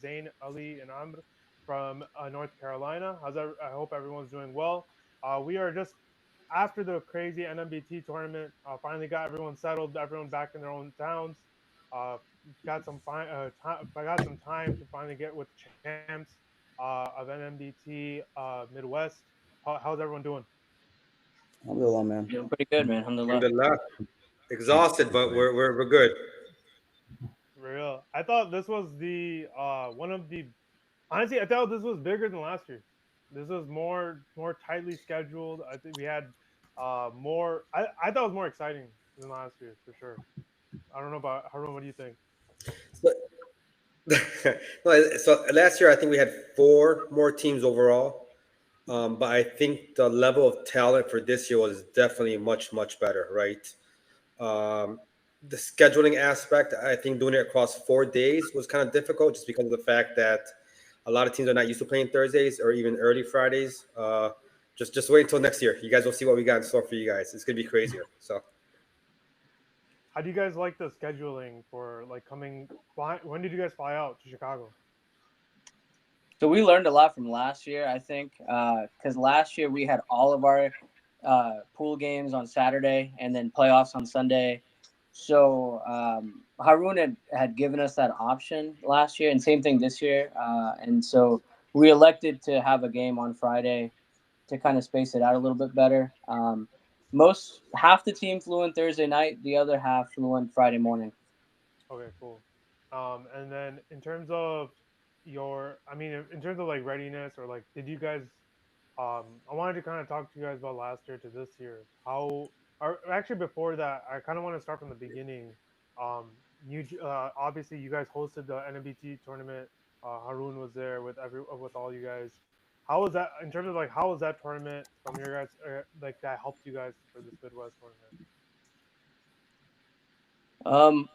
Zain, Ali, and Amr from North Carolina. I hope everyone's doing well. We are just after the crazy NMBT tournament. Finally got everyone settled, everyone back in their own towns. Uh, I got some time to finally get with the champs of NMBT Midwest. How's everyone doing? Alhamdulillah, man. Doing pretty good, man. Alhamdulillah. Alhamdulillah. Exhausted, but we're good. For real. I thought this was the one of the honestly, I thought this was bigger than last year. This was more tightly scheduled. I think we had more. I thought it was more exciting than last year for sure. I don't know about. I don't know. What do you think? So, no, so last year I think we had four more teams overall. But I think the level of talent for this year was definitely much better, right? Um, the scheduling aspect, I think doing it across 4 days was kind of difficult just because of the fact that a lot of teams are not used to playing Thursdays or even early Fridays. Just wait until next year. You guys will see what we got in store for you guys. It's gonna be crazier. So How do you guys like the scheduling for like coming? When did you guys fly out to Chicago? So we learned a lot from last year, I think, because last year we had all of our pool games on Saturday and then playoffs on Sunday. So Haroon had given us that option last year, and same thing this year. And so we elected to have a game on Friday to kind of space it out a little bit better. Most half the team flew in Thursday night, the other half flew in Friday morning. Okay, cool. And then in terms of I mean, in terms of like readiness or like, did you guys? I wanted to kind of talk to you guys about last year to this year. How, or actually before that, I kind of want to start from the beginning. Obviously you guys hosted the NMBT tournament. Haroon was there with all you guys. How was that in terms of like how was that tournament from your guys like that helped you guys for this Midwest tournament?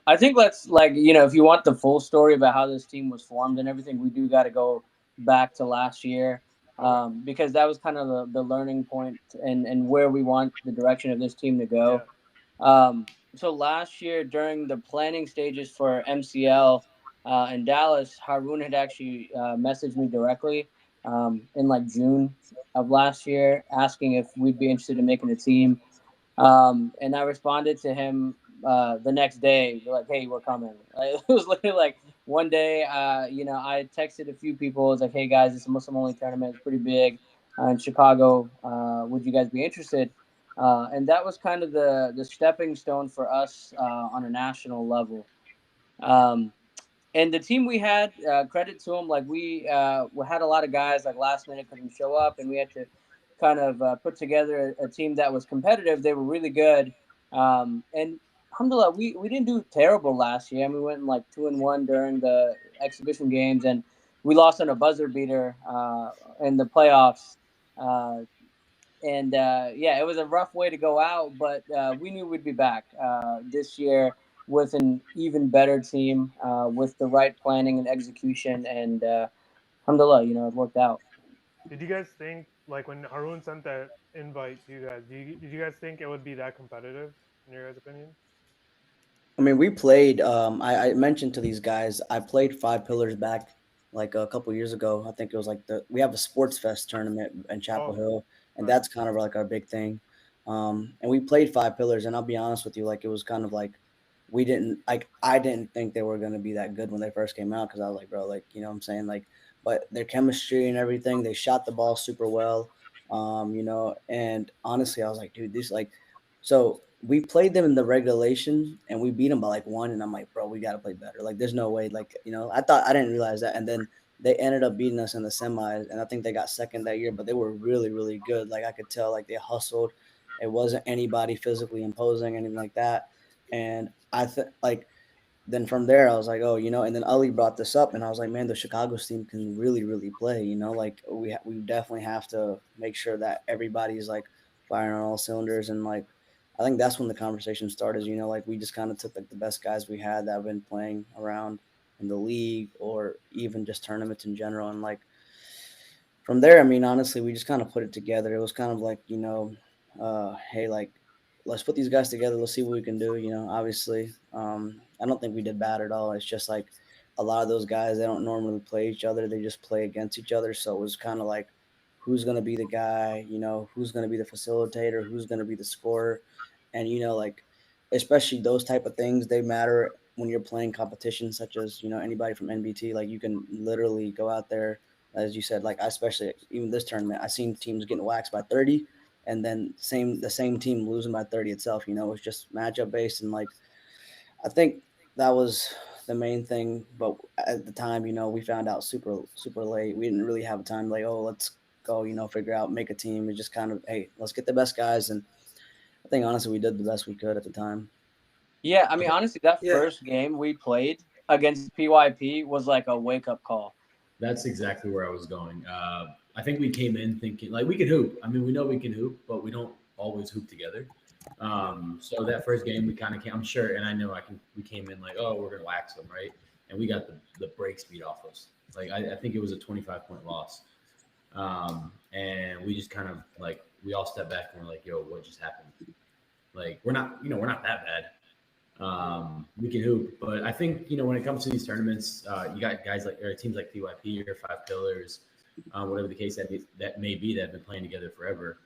I think let's if you want the full story about how this team was formed and everything, we do got to go back to last year Okay. because that was kind of the learning point and where we want the direction of this team to go. Yeah. So last year during the planning stages for MCL in Dallas, Haroon had actually messaged me directly in like June of last year asking if we'd be interested in making a team. And I responded to him the next day, like, "Hey, we're coming." Like, it was literally like one day. I texted a few people. It's like, "Hey guys, it's a Muslim only tournament. It's pretty big in Chicago. Would you guys be interested?" And that was kind of the stepping stone for us on a national level. Um, and the team we had, credit to them, like we had a lot of guys like last minute couldn't show up, and we had to kind of put together a team that was competitive. They were really good, and alhamdulillah, we didn't do terrible last year. I mean, we went in like 2-1 during the exhibition games, and we lost on a buzzer beater in the playoffs. Uh, and yeah, it was a rough way to go out, but we knew we'd be back this year with an even better team, with the right planning and execution, and alhamdulillah, it worked out. Did you guys think like when Haroon sent that invite to you guys? Did you guys think it would be that competitive in your guys' opinion? I mean, we played. I mentioned to these guys, I played Five Pillars back like a couple years ago. I think it was like we have a Sports Fest tournament in Chapel Oh, Hill, and nice. that's kind of like our big thing. And we played Five Pillars, and I'll be honest with you, like it was kind of like we didn't like I didn't think they were gonna be that good when they first came out because I was like, bro, like you know what I'm saying, like, but their chemistry and everything, they shot the ball super well. And honestly, I was like, dude, this like so we played them in the regulation and we beat them by like one. And I'm like, bro, we got to play better. Like, there's no way. Like, I didn't realize that. And then they ended up beating us in the semis. And I think they got second that year, but they were really, really good. Like, I could tell, like, they hustled. It wasn't anybody physically imposing, anything like that. And then from there, I was like, oh, and then Ali brought this up, and I was like, man, the Chicago's team can really, really play. Like we definitely have to make sure that everybody's like firing on all cylinders, and like I think that's when the conversation started. Like we just kind of took like the best guys we had that have been playing around in the league or even just tournaments in general, and like from there, I mean, honestly, we just kind of put it together. It was kind of like, hey, like, let's put these guys together. Let's see what we can do. Obviously, I don't think we did bad at all. It's just like a lot of those guys, they don't normally play each other. They just play against each other. So it was kind of like, who's going to be the guy, who's going to be the facilitator, who's going to be the scorer. And, like, especially those type of things, they matter when you're playing competitions such as, anybody from NBT. Like, you can literally go out there, as you said, like, especially even this tournament, I seen teams getting waxed by 30 and then the same team losing by 30 itself. It's just matchup based. And, like, I think that was the main thing. But at the time, we found out super, super late. We didn't really have time, like, oh, let's go, figure out, make a team. It just kind of, hey, let's get the best guys. And I think honestly, we did the best we could at the time. Yeah, I mean, honestly, that Yeah, first game we played against PYP was like a wake up call. That's exactly where I was going. I think we came in thinking like we can hoop. I mean, we know we can hoop, but we don't always hoop together. So that first game, we kind of came. I'm sure, and I know I can. We came in like, oh, we're gonna wax them, right? And we got the break speed off us. Like I think it was a 25-point loss, and we just kind of like we all stepped back and we're like, yo, what just happened? Like we're not that bad. We can hoop, but I think when it comes to these tournaments, you got guys like or teams like PYP or Five Pillars, whatever the case that may be that have been playing together forever.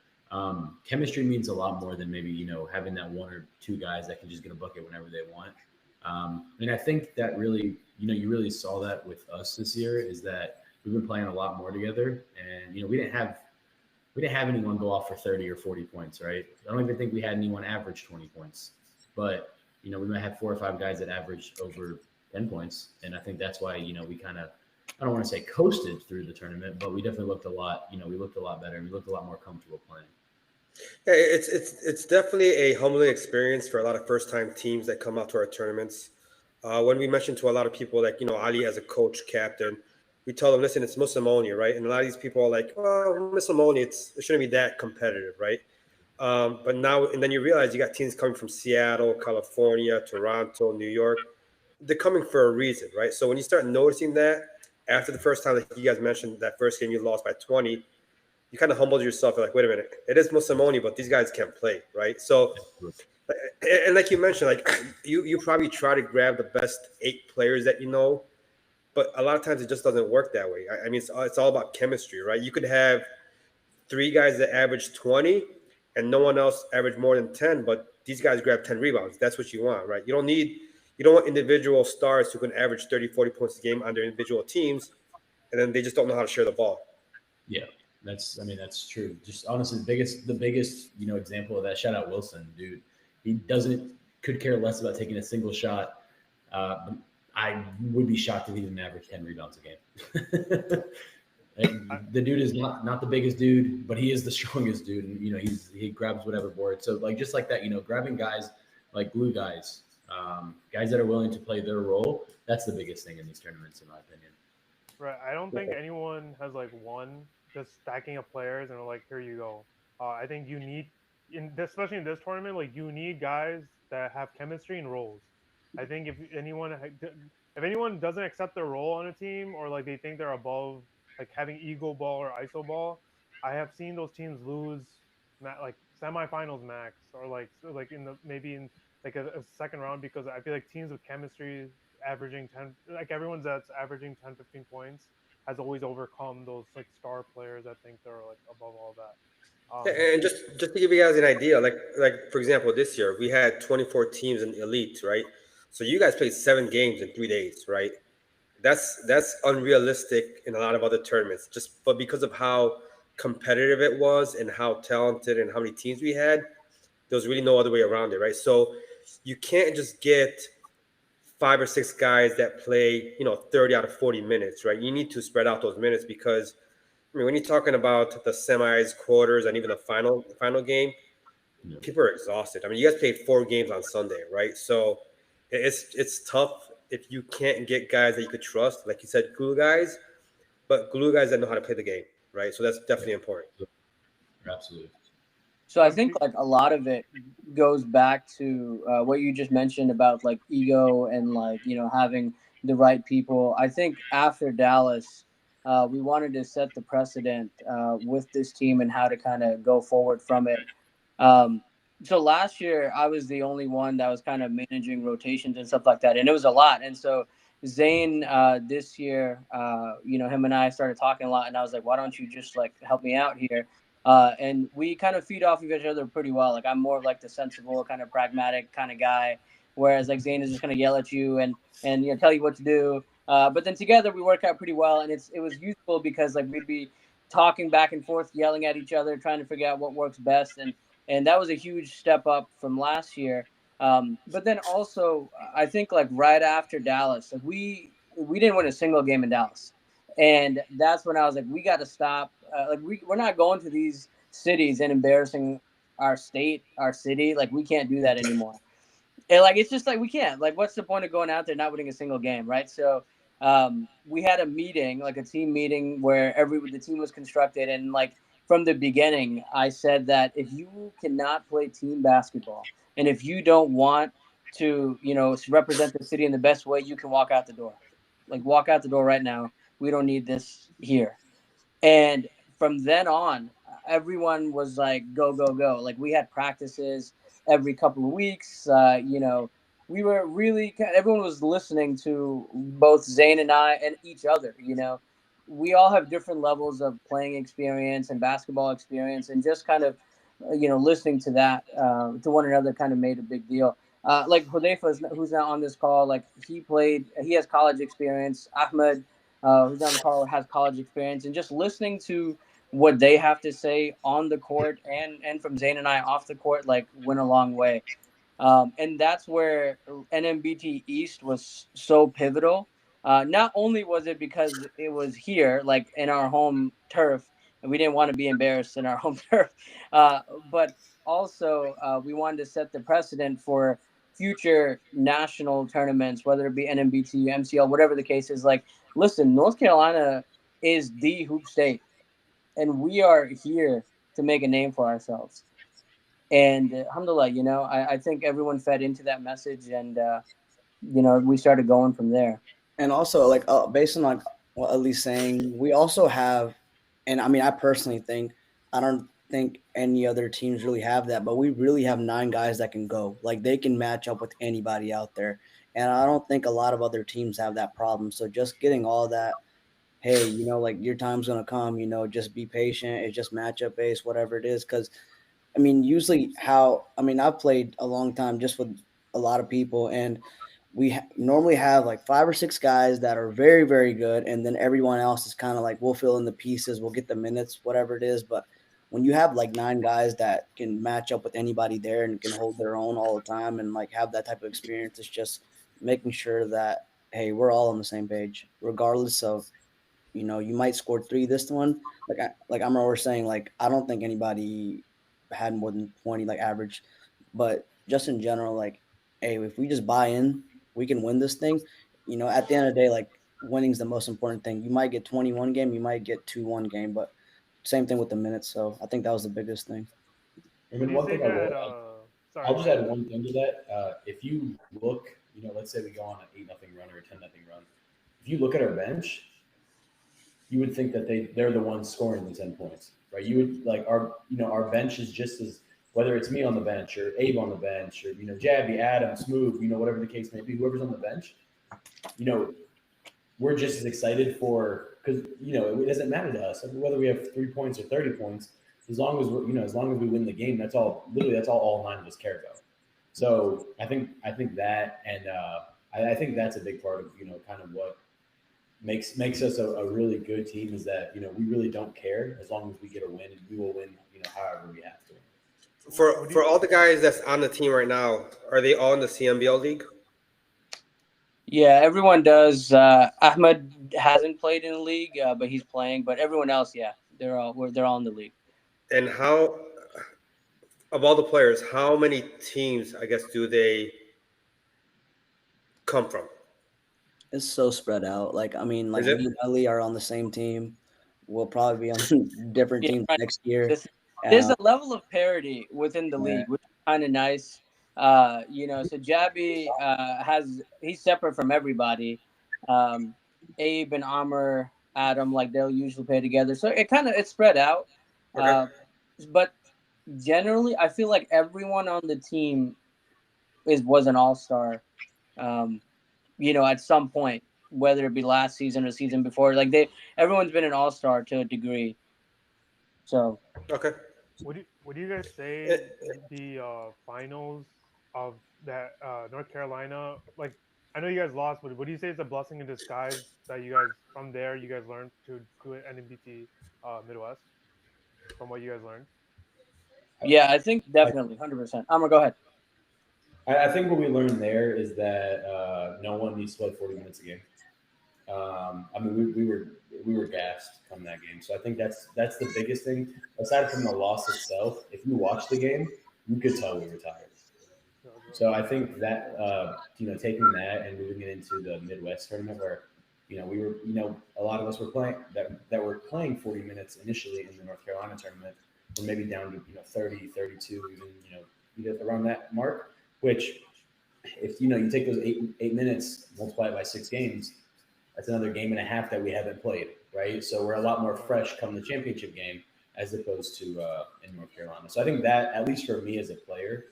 Chemistry means a lot more than maybe having that one or two guys that can just get a bucket whenever they want. And I think that really you really saw that with us this year is that we've been playing a lot more together, and we didn't have anyone go off for 30 or 40 points, right? I don't even think we had anyone average 20 points, but we might have 4 or 5 guys that averaged over 10 points. And I think that's why, we kind of, I don't want to say coasted through the tournament, but we definitely looked a lot, we looked a lot better and we looked a lot more comfortable playing. yeah, it's definitely a humbling experience for a lot of first time teams that come out to our tournaments. When we mentioned to a lot of people, like Ali as a coach, captain, we tell them, listen, it's Muslimoni, right? And a lot of these people are like, well, Muslimoni, it shouldn't be that competitive, right? But now, and then you realize you got teams coming from Seattle, California, Toronto, New York. They're coming for a reason, right? So when you start noticing that after the first time, like you guys mentioned, that first game you lost by 20, you kind of humbled yourself. You're like, wait a minute, it is Muslimoni, but these guys can't play, right? So, and like you mentioned, like you probably try to grab the best 8 players that but a lot of times it just doesn't work that way. I mean, it's all about chemistry, right? You could have 3 guys that average 20 and no one else average more than 10, but these guys grab 10 rebounds. That's what you want, right? You don't want individual stars who can average 30, 40 points a game on their individual teams, and then they just don't know how to share the ball. Yeah, that's true. Just honestly, the biggest example of that. Shout out Wilson, dude. He could care less about taking a single shot. I would be shocked if he didn't average 10 rebounds a game. The dude is not the biggest dude, but he is the strongest dude, and he grabs whatever board. So like just like that, grabbing guys like glue guys, guys that are willing to play their role. That's the biggest thing in these tournaments, in my opinion. Right. I don't think anyone has like one just stacking up players and like, here you go. I think you need, especially in this tournament, like you need guys that have chemistry and roles. I think if anyone doesn't accept their role on a team or like they think they're above like having ego ball or iso ball, I have seen those teams lose like semifinals max or like in the maybe in like a second round because I feel like teams with chemistry averaging 10 like everyone's that's averaging 10 15 points has always overcome those like star players that think they're like above all that. And just to give you guys an idea, like for example, this year we had 24 teams in elite, right? So you guys played 7 games in 3 days, right? That's unrealistic in a lot of other tournaments. Just but because of how competitive it was and how talented and how many teams we had, there was really no other way around it, right? So you can't just get 5 or 6 guys that play 30 out of 40 minutes, right? You need to spread out those minutes because I mean when you're talking about the semis, quarters, and even the final game, Yeah. people are exhausted. I mean, you guys played 4 games on Sunday, right? So it's tough if you can't get guys that you could trust, like you said, glue guys, but glue guys that know how to play the game, right? So that's definitely important. Absolutely. So I think like a lot of it goes back to what you just mentioned about like ego and like having the right people. I think after Dallas, we wanted to set the precedent with this team and how to kind of go forward from it. Um, so last year I was the only one that was kind of managing rotations and stuff like that, and it was a lot. And so Zane this year, him and I started talking a lot, and I was like, why don't you just like help me out here? And we kind of feed off of each other pretty well. Like I'm more of like the sensible, kind of pragmatic kind of guy, whereas like Zane is just gonna yell at you and tell you what to do. But then together we work out pretty well, and it was useful because like we'd be talking back and forth, yelling at each other, trying to figure out what works best, and that was a huge step up from last year. But then also, I think like right after Dallas, like we didn't win a single game in Dallas, and that's when I was like, we got to stop. Like we're not going to these cities and embarrassing our state, our city. Like we can't do that anymore. And like it's just like we can't. Like, what's the point of going out there not winning a single game, right? So we had a meeting, like a team meeting, where the team was constructed, and like from the beginning, I said that if you cannot play team basketball, and if you don't want to, represent the city in the best way, you can walk out the door. Like walk out the door right now. We don't need this here. And from then on, everyone was like, go, go, go. Like we had practices every couple of weeks. We were really, everyone was listening to both Zane and I and each other. We all have different levels of playing experience and basketball experience, and just kind of, listening to that, to one another kind of made a big deal. Like Hudayfa, who's not on this call, like he has college experience. Ahmed, who's on the call, has college experience, and just listening to what they have to say on the court and from Zane and I off the court, like went a long way. And that's where NMBT East was so pivotal. Not only was it because it was here, like in our home turf, and we didn't want to be embarrassed in our home turf, but also we wanted to set the precedent for future national tournaments, whether it be NMBT, MCL, whatever the case is. Like, listen, North Carolina is the hoop state, and we are here to make a name for ourselves. And alhamdulillah, I think everyone fed into that message, and we started going from there. And also, like, based on like what Ali's saying, we also have, and I mean, I personally think, I don't think any other teams really have that, but we really have 9 guys that can go. Like, they can match up with anybody out there. And I don't think a lot of other teams have that problem. So just getting all that, hey, like your time's gonna come. Just be patient. It's just matchup based, whatever it is. Because I mean, usually I've played a long time just with a lot of people, and normally have like 5 or 6 guys that are very, very good, and then everyone else is kind of like, we'll fill in the pieces, we'll get the minutes, whatever it is. But when you have like 9 guys that can match up with anybody there and can hold their own all the time and like have that type of experience, it's just making sure that, hey, we're all on the same page, regardless of, you might score 3 this one. Like I remember saying, like, I don't think anybody had more than 20 like average, but just in general, like, hey, if we just buy in, we can win this thing. At the end of the day, like, winning's the most important thing. You might get 21 game, you might get 2-1 game, but same thing with the minutes. So I think that was the biggest thing. I Would mean, you one say thing I that? will, Sorry, I'll go just ahead. add one thing to that. If you look, let's say we go on an 8-0 run or a 10-0 run. If you look at our bench, you would think that they're the ones scoring the 10 points, right? You would like our bench is just as, whether it's me on the bench or Abe on the bench or Jabby, Adam, Smooth, whatever the case may be, whoever's on the bench, you know, we're just as excited for, because it doesn't matter to us whether we have 3 points or 30 points, as long as as long as we win the game. That's all 9 of us care about. So I think that, and I think that's a big part of kind of what makes us a really good team, is that we really don't care as long as we get a win, and we will win however we have to. Would For you? all the guys that's on the team right now, are they all in the CMBL league? Yeah, everyone does. Ahmed hasn't played in the league, but he's playing. But everyone else, yeah, they're all in the league. And how, of all the players, how many teams, I guess, do they come from? It's so spread out. Like, I mean, like Is it? me and Ali are on the same team. We'll probably be on different Yeah, teams right. next year. This, there's Uh, a level of parity within the yeah. league, which is kind of nice. So Jabby he's separate from everybody. Um, Abe and Amr, Adam, like they'll usually play together, so it's spread out. Okay. Uh, but generally, I feel like everyone on the team was an all star. Um, at some point. whether it be last season or season before. Like everyone's been an all star to a degree. So Okay. Would you guys say Eh, the finals of that North Carolina, like I know you guys lost, but would you say it's a blessing in disguise that you guys from there you guys learned to do an NMBT Midwest from what you guys learned? yeah, I think I, definitely 100%. I'm gonna go ahead. I think what we learned there is that no one needs to play 40 minutes a game. I mean, we were gassed come that game, so I think that's the biggest thing. Aside from the loss itself, if you watch the game, you could tell we were tired. So I think that taking that and moving it into the Midwest tournament where we were a lot of us were playing that were playing 40 minutes initially in the North Carolina tournament, or maybe down to 30, 32, even around that mark. Which if you take those eight minutes, multiply it by 6 games, that's another game and a half that we haven't played, right? So we're a lot more Right. fresh come the championship game as opposed to in North Carolina. So I think that, at least for me as a player,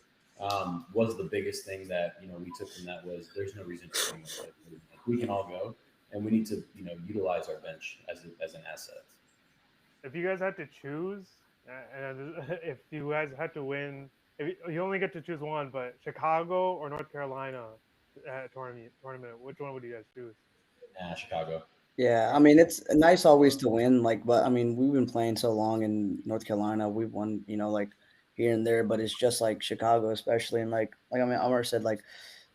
was the biggest thing that we took from that was there's no reason for anyone to play. We can all go, and we need to utilize our bench as an asset. If you guys had to choose, and if you guys had to win, if you only get to choose one, but Chicago or North Carolina tournament, which one would you guys choose? Chicago. Yeah, I mean it's nice always to win, like, but I mean we've been playing so long in North Carolina, we've won, like here and there, but it's just like Chicago, especially, and like I mean, Amar said, like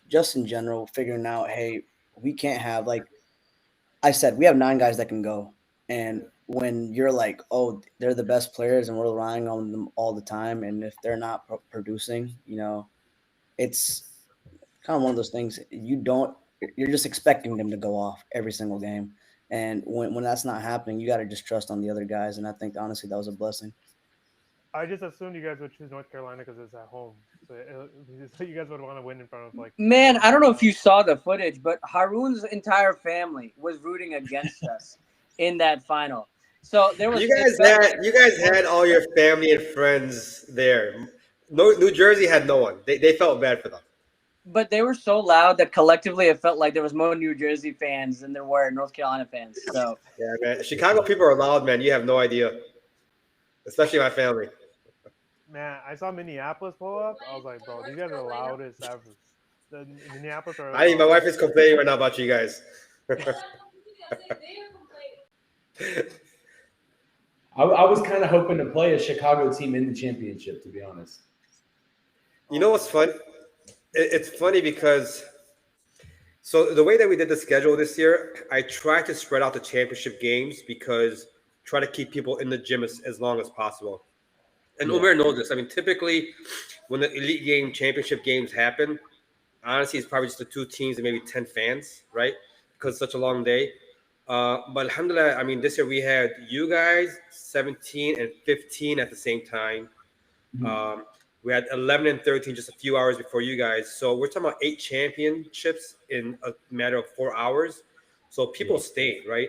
just in general, figuring out, hey, we can't have like I said, we have 9 guys that can go, and when you're like, oh, they're the best players, and we're relying on them all the time, and if they're not producing, it's kind of one of those things you're just expecting them to go off every single game. And when that's not happening, you got to just trust on the other guys. And I think honestly that was a blessing. I just assumed you guys would choose North Carolina because it's at home, so you guys would want to win in front of like Man, I don't know if 10,000. you saw the footage, but Haroon's entire family was rooting against us in that final. So there was it felt like You guys had all your family and friends there. No, New Jersey had no one. They felt bad for them. but they were so loud that collectively it felt like there was more New Jersey fans than there were North Carolina fans. So Yeah, man. Chicago people are loud, man. You have no idea. Especially my family. Man, I saw Minneapolis pull up. I was like, bro, these guys are the loudest ever. The Minneapolis I think are my wife is complaining right now about you guys. I was kind of hoping to play a Chicago team in the championship, to be honest. You know what's fun? It's funny because so the way that we did the schedule this year, I tried to spread out the championship games because try to keep people in the gym as long as possible. And Yeah. Umer knows this. I mean, typically when the elite game championship games happen, honestly, it's probably just the two teams and maybe 10 fans, right? Because it's such a long day. But alhamdulillah, I mean, this year we had you guys 17 and 15 at the same time. Mhm. Um, we had 11 and 13 just a few hours before you guys. So we're talking about 8 championships in a matter of 4 hours. So people Yeah. stayed, right?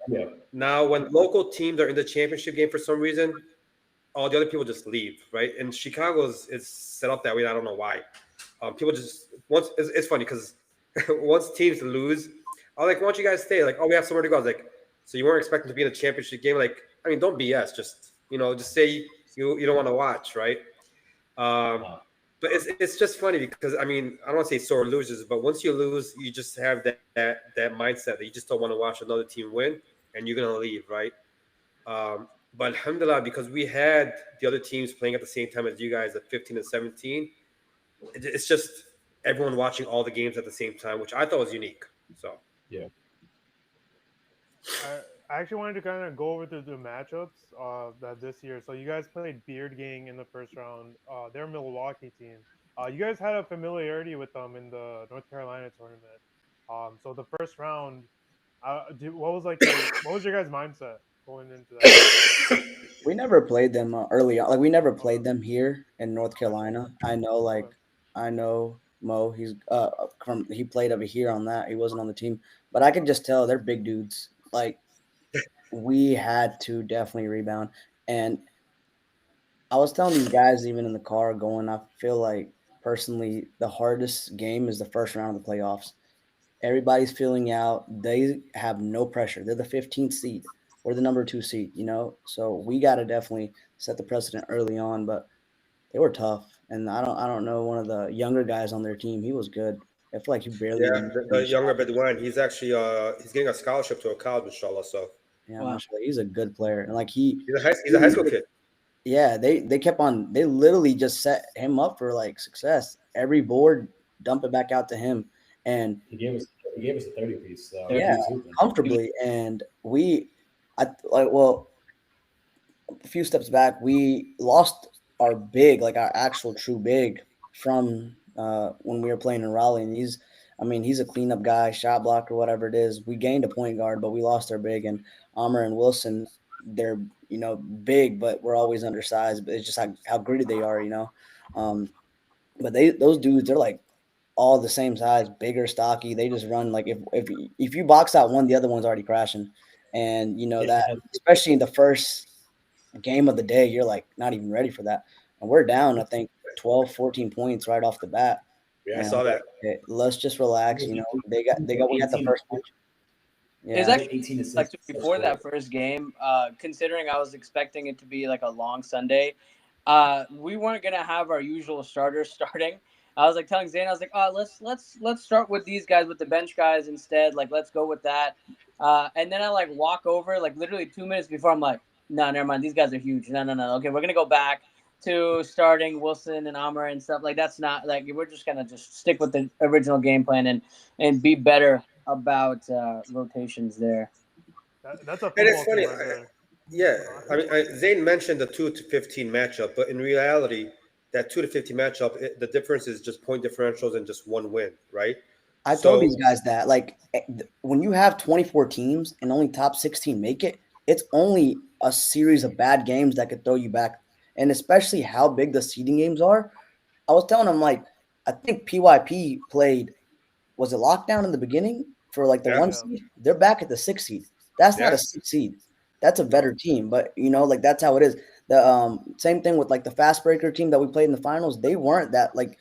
Yeah. Now, when local teams are in the championship game for some reason, all the other people just leave, right? And Chicago is set up that way. I don't know why. People just once it's funny because once teams lose, I'm like, why don't you guys stay? Like, oh, we have somewhere to go. I was like, so you weren't expecting to be in a championship game? Like, I mean, don't BS. Just just say you don't want to watch, right? Um, Uh, but it's just funny because I mean, I don't want to say sore losers, but once you lose, you just have that mindset that you just don't want to watch another team win, and you're gonna leave, right? But alhamdulillah, because we had the other teams playing at the same time as you guys at 15 and 17, it's just everyone watching all the games at the same time, which I thought was unique. So yeah. I actually wanted to kind of go over the matchups that this year. So you guys played Beard Gang in the first round. They're a Milwaukee team. You guys had a familiarity with them in the North Carolina tournament. So the first round, what was your guys' mindset going into that? We never played them early on. Like we never Okay, played them here in North Carolina. I know, okay. I know Mo. He's he played over here on that. He wasn't on the team, but I could just tell they're big dudes. Like we had to definitely rebound. And I was telling these guys even in the car going, I feel like personally the hardest game is the first round of the playoffs. Everybody's feeling out. They have no pressure. They're the 15th seed. We're the number 2 seed, So we got to definitely set the precedent early on. But they were tough, and I don't know one of the younger guys on their team. He was good. I feel like he barely Yeah, even the younger Bedouin, he's actually he's getting a scholarship to a college, inshallah. So yeah, Wow. mashallah, he's a good player, and like he's a high school kid. yeah, they kept on. They literally just set him up for like success. Every board dump it back out to him, and He gave us a 30 piece, so There- he yeah, was hooping. comfortably. And I like well, a few steps back, we lost our big, like our actual true big, from when we were playing in Raleigh. And he's a cleanup guy, shot blocker, whatever it is. We gained a point guard, but we lost our big. And Amr and Wilson, they're big, but we're always undersized. But it's just how gritty they are. Um, but those dudes, they're like all the same size, bigger, stocky. They just run like if you box out one, the other one's already crashing. And that, especially in the first game of the day, you're like not even ready for that. And we're down, I think, 12, 14 points right off the bat. Yeah, I And saw that. okay, let's just relax. We got the first match. It's Yeah. actually 18 like assists. before that first game, considering I was expecting it to be like a long Sunday, we weren't gonna have our usual starters starting. I was like telling Zane, I was like, oh, let's start with these guys, with the bench guys instead. Like, let's go with that. And then I like walk over, like literally 2 minutes before, I'm like, no, never mind. These guys are huge. No, no, no. Okay, we're gonna go back to starting Wilson and Amr and stuff. Like, that's not like, we're just gonna just stick with the original game plan and be better about rotations there. That's a And it's football funny. team right there. Yeah, I mean, Zane mentioned the 2 to 15 matchup, but in reality, that 2 to 15 matchup, the difference is just point differentials and just one win, right? I told So these guys that when you have 24 teams and only top 16 make it, it's only a series of bad games that could throw you back. And especially how big the seeding games are. I was telling them, like, I think PYP played, was it lockdown in the beginning for like the yeah, one Yeah. seed? They're back at the 6 seed. That's not yeah, a 6 seed. That's a no, better team. But like that's how it is. The same thing with like the fast breaker team that we played in the finals. They weren't that, like,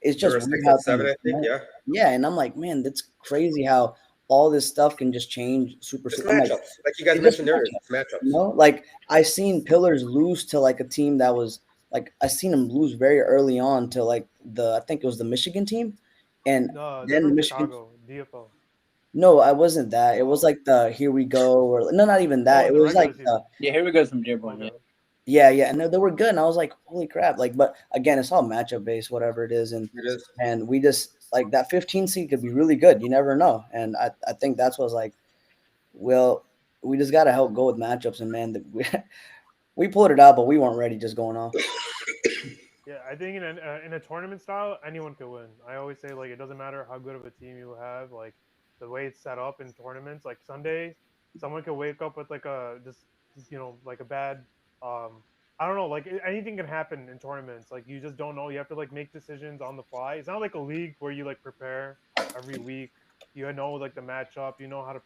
it's they just were weird six how and seven, things, I think. Yeah, yeah. And I'm like, man, that's crazy how all this stuff can just change just I'm like, matchups, like you guys it's just mentioned earlier, matchups. matchups. Like I seen Pillars lose to like a team that was like, I seen them lose very early on to like I think it was the Michigan team, and No, they're then the from Michigan. Chicago, DFO. No, I wasn't that. It was Oh, like the Here We Go, or no, not even oh, that. in It the was regular like season. Yeah, here we go from Dearborn. Yeah. Okay. yeah, and they were good. And I was like, holy crap! Like, but again, it's all matchup based, whatever it is, and It is. we just like that 15 seed could be really good. You never know, and I think that's what's like, well, we just got to help go with matchups, and man, we pulled it out, but we weren't ready just going off. Yeah, I think in a tournament style, anyone can win. I always say, like, it doesn't matter how good of a team you have. Like, the way it's set up in tournaments, like Sunday, someone could wake up with like a just like a bad I don't know, like anything can happen in tournaments. Like, you just don't know. You have to like make decisions on the fly. It's not like a league where you like prepare every week. You know, like the matchup. You know how to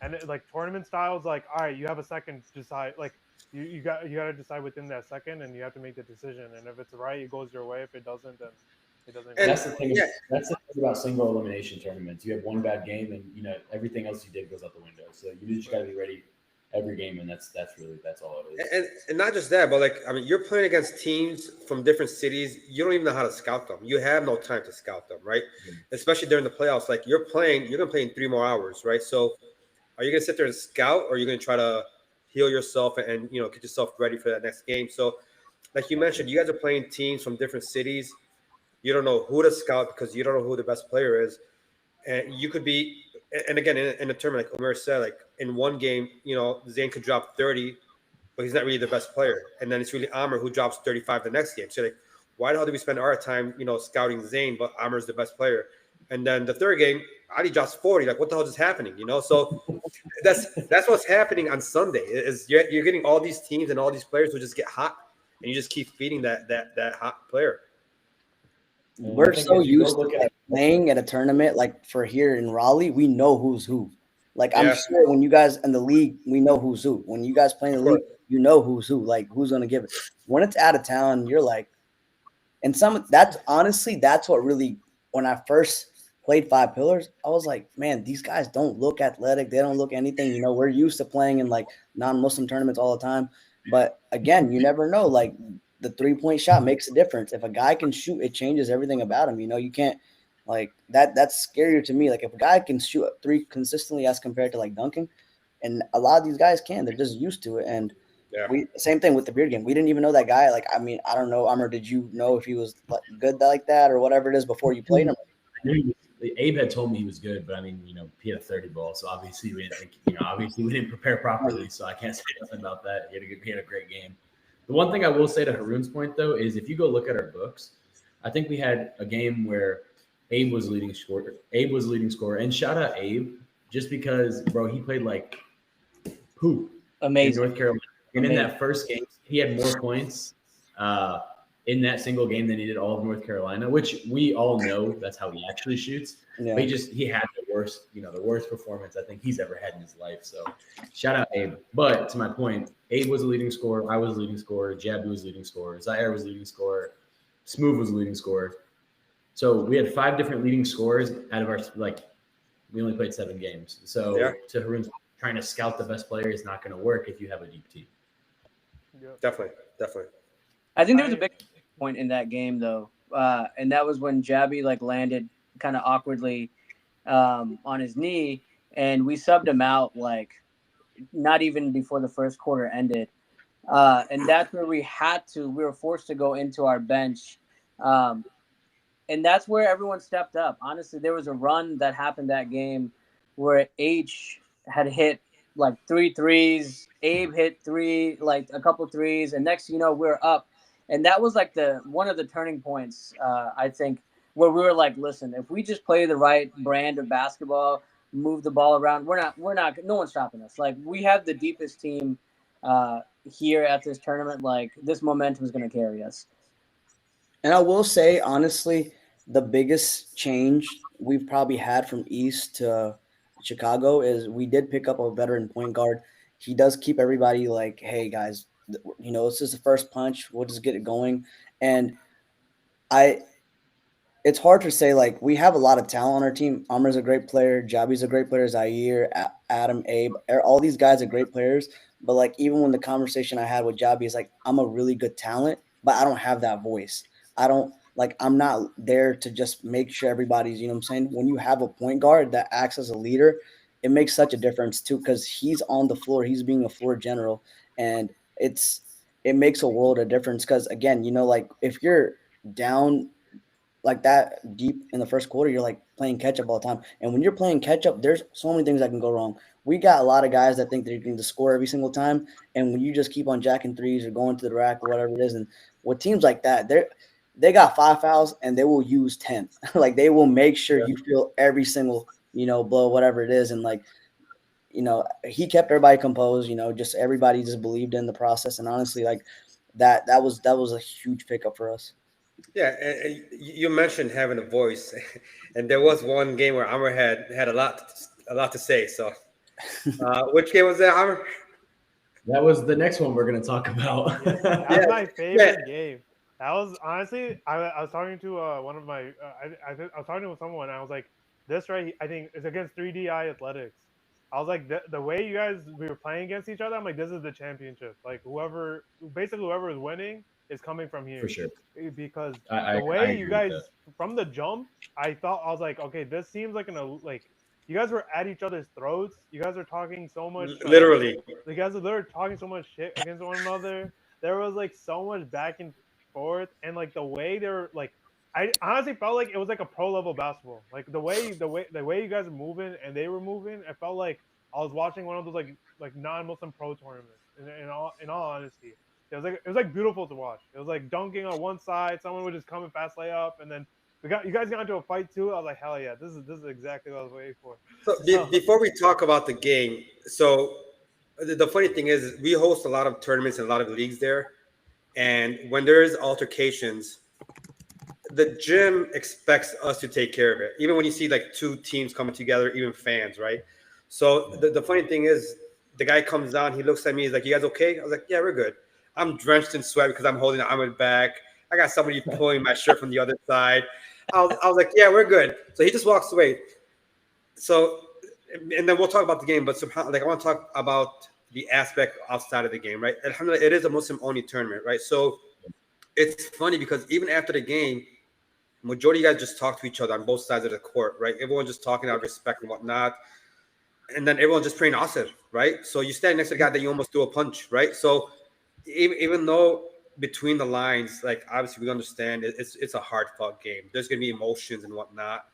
and like tournament styles. Like, all right, you have a second to decide. Like, you got to decide within that second, and you have to make the decision. And if it's right, it goes your way. If it doesn't, then it doesn't go And That's your the way. thing. yeah, That's the thing about single elimination tournaments. You have one bad game, and everything else you did goes out the window. So you just got to be ready every game, and that's all it is. and not just that, but like I mean, you're playing against teams from different cities. You don't even know how to scout them. You have no time to scout them, right? Especially during the playoffs. Like you're gonna play in 3 more hours, right? So are you gonna sit there and scout, or are you gonna try to heal yourself and get yourself ready for that next game? So, like you mentioned, you guys are playing teams from different cities. You don't know who to scout because you don't know who the best player is, and you could be. And again, in a tournament, like Omer said, like in one game, Zane could drop 30, but he's not really the best player. And then it's really Amr who drops 35 the next game. So like, why the hell do we spend our time, scouting Zane, but Amr's the best player? And then the third game, Ali drops 40. Like, what the hell is happening? So that's what's happening on Sunday. Is you're getting all these teams and all these players who just get hot, and you just keep feeding that hot player. And I We're think so if you go used to look at like playing at a tournament, like for here in Raleigh, we know who's who. Like I'm Yeah, sure when you guys in the league, we know who's who. When you guys play in of the course. league, you know who's who. Like who's gonna give it. When it's out of town, you're like, and that's honestly that's what really, when I first played Five Pillars, I was like, man, these guys don't look athletic. They don't look anything. You know, we're used to playing in like non-Muslim tournaments all the time. But again, you never know. Like the 3-point shot makes a difference. If a guy can shoot, it changes everything about him. You know, you can't like that. That's scarier to me. Like if a guy can shoot a three consistently as compared to like dunking, and a lot of these guys can. They're just used to it. And Yeah. we same thing with the beard game. We didn't even know that guy. Like I mean, I don't know, Amr. Did you know if he was like, good like that or whatever it is before you played him? I knew he was, Abe had told me he was good, but I mean, he had a 30 ball, so obviously we didn't think, obviously we didn't prepare properly, so I can't say nothing about that. He had a great game. The one thing I will say to Haroon's point though is if you go look at our books, I think we had a game where Abe was leading scorer. And shout out Abe, just because, bro, he played like poop Amazing. in North Carolina. And in that first game, he had more points in that single game than he did all of North Carolina, which we all know that's how he actually shoots. Yeah. But he had the worst performance I think he's ever had in his life. So shout out Abe. But to my point, Abe was a leading scorer, I was a leading scorer, Jabby was leading scorer, Zaire was leading scorer, Smooth was leading scorer. So we had 5 different leading scorers out of our we only played 7 games. So to Haroon's, trying to scout the best player is not going to work if you have a deep team. Definitely. I think there was a big point in that game though, and that was when Jabby landed kind of awkwardly on his knee, and we subbed him out not even before the first quarter ended, and that's where we were forced to go into our bench, and that's where everyone stepped up. Honestly, there was a run that happened that game where H had hit 3 threes. Abe hit 3, a couple threes, and next, we're up. And that was one of the turning points, I think, where we were like, listen, if we just play the right brand of basketball, move the ball around, no one's stopping us. We have the deepest team here at this tournament. This momentum is going to carry us. And I will say, honestly, the biggest change we've probably had from East to Chicago is we did pick up a veteran point guard. He does keep everybody like, hey, guys, this is the first punch. We'll just get it going. And it's hard to say, we have a lot of talent on our team. Amr's a great player. Jabi's a great player. Zaire, Adam, Abe, all these guys are great players. But, even when the conversation I had with Jabi is I'm a really good talent, but I don't have that voice. I'm not there to just make sure everybody's, you know what I'm saying? When you have a point guard that acts as a leader, it makes such a difference too, because he's on the floor. He's being a floor general. And it makes a world of difference because, again, if you're down – like that deep in the first quarter, you're playing catch up all the time. And when you're playing catch up, there's so many things that can go wrong. We got a lot of guys that think they're going to score every single time. And when you just keep on jacking threes or going to the rack or whatever it is, and with teams like that, they got 5 fouls and they will use 10. They will make sure you feel every single, blow, whatever it is. And he kept everybody composed, just everybody just believed in the process. And honestly, that was a huge pickup for us. Yeah, and you mentioned having a voice, and there was one game where Amr had a lot to say. So, which game was that, Amr? That was the next one we're going to talk about. That's my favorite game. That was honestly, I was talking to one of my, I was talking to someone, and I was like, this right, I think it's against 3DI Athletics. I was like, the way we were playing against each other, I'm like, this is the championship. Whoever is winning is coming from here. For sure. Because the way you guys, from the jump, I was like, okay, this seems you guys were at each other's throats. You guys are talking so much. Literally. You guys are literally talking so much shit against one another. There was so much back and forth, and the way they were I honestly felt like it was a pro level basketball. The way you guys were moving and they were moving, it felt like I was watching one of those non-Muslim pro tournaments. In all honesty, it was beautiful to watch. It was dunking on one side, someone would just come and fast layup, and then you guys got into a fight too. I was like, hell yeah, this is exactly what I was waiting for. So before we talk about the game, so the funny thing is we host a lot of tournaments and a lot of leagues there, and when there is altercations, the gym expects us to take care of it. Even when you see 2 teams coming together, even fans, right? So the funny thing is, the guy comes down, he looks at me, he's like, "You guys okay?" I was like, "Yeah, we're good." I'm drenched in sweat because I'm holding Ahmed back. I got somebody pulling my shirt from the other side. I was like, yeah, we're good. So he just walks away. So, and then we'll talk about the game. But like, I want to talk about the aspect outside of the game, right? Alhamdulillah, it is a Muslim only tournament, right? So it's funny because even after the game, majority of you guys just talk to each other on both sides of the court, right? Everyone just talking out of respect and whatnot. And then everyone's just praying asr, right? So you stand next to the guy that you almost do a punch, right? So even though between the lines, like obviously we understand it's a hard fought game. There's gonna be emotions and whatnot,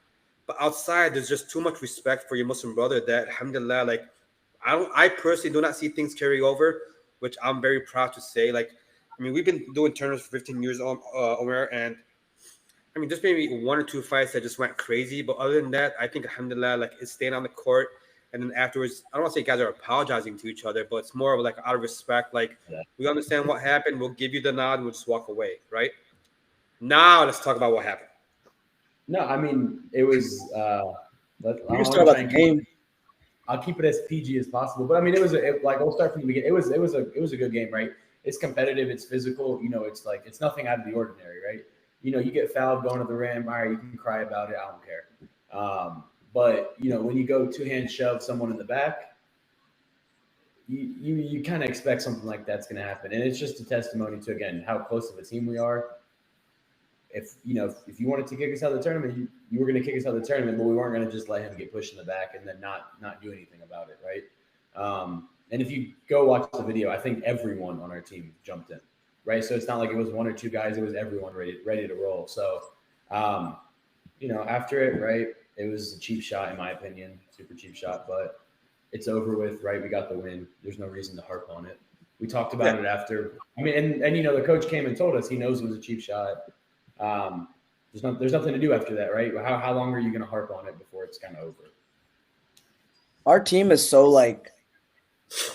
but outside there's just too much respect for your Muslim brother that alhamdulillah, like I personally do not see things carry over, which I'm very proud to say. Like, I mean, we've been doing tournaments for 15 years, Omer, and I mean, just maybe one or two fights that just went crazy. But other than that, I think alhamdulillah, like it's staying on the court. And then afterwards, I don't want to say guys are apologizing to each other, but it's more of like out of respect. Like, we understand what happened. We'll give you the nod and we'll just walk away, right? Now let's talk about what happened. No, I mean it was. I You can want start to about try the and game. I'll keep it as PG as possible. But I mean, like we'll start from the beginning. It was a good game, right? It's competitive. It's physical. You know, it's like it's nothing out of the ordinary, right? You know, you get fouled going to the rim. All right, you can cry about it. I don't care. But you know, when you go two hand shove someone in the back, you kind of expect something like that's going to happen, and it's just a testimony to again how close of a team we are. If you wanted to kick us out of the tournament, you were going to kick us out of the tournament, but we weren't going to just let him get pushed in the back and then not do anything about it, right? And if you go watch the video, I think everyone on our team jumped in, right? So it's not like it was one or two guys; it was everyone ready to roll. So, after it, right, it was a cheap shot in my opinion, super cheap shot, but it's over with, right? We got the win. There's no reason to harp on it. We talked about it after. I mean, and the coach came and told us he knows it was a cheap shot. There's nothing to do after that, right? How long are you going to harp on it before it's kind of over? Our team is so like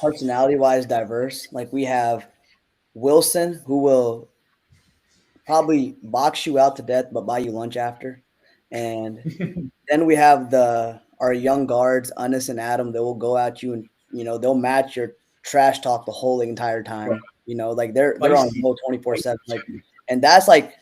personality wise diverse. Like we have Wilson, who will probably box you out to death, but buy you lunch after. And then we have our young guards, Anis and Adam, that will go at you and they'll match your trash talk the whole entire time. Like they're on go 24/7. Like, and that's like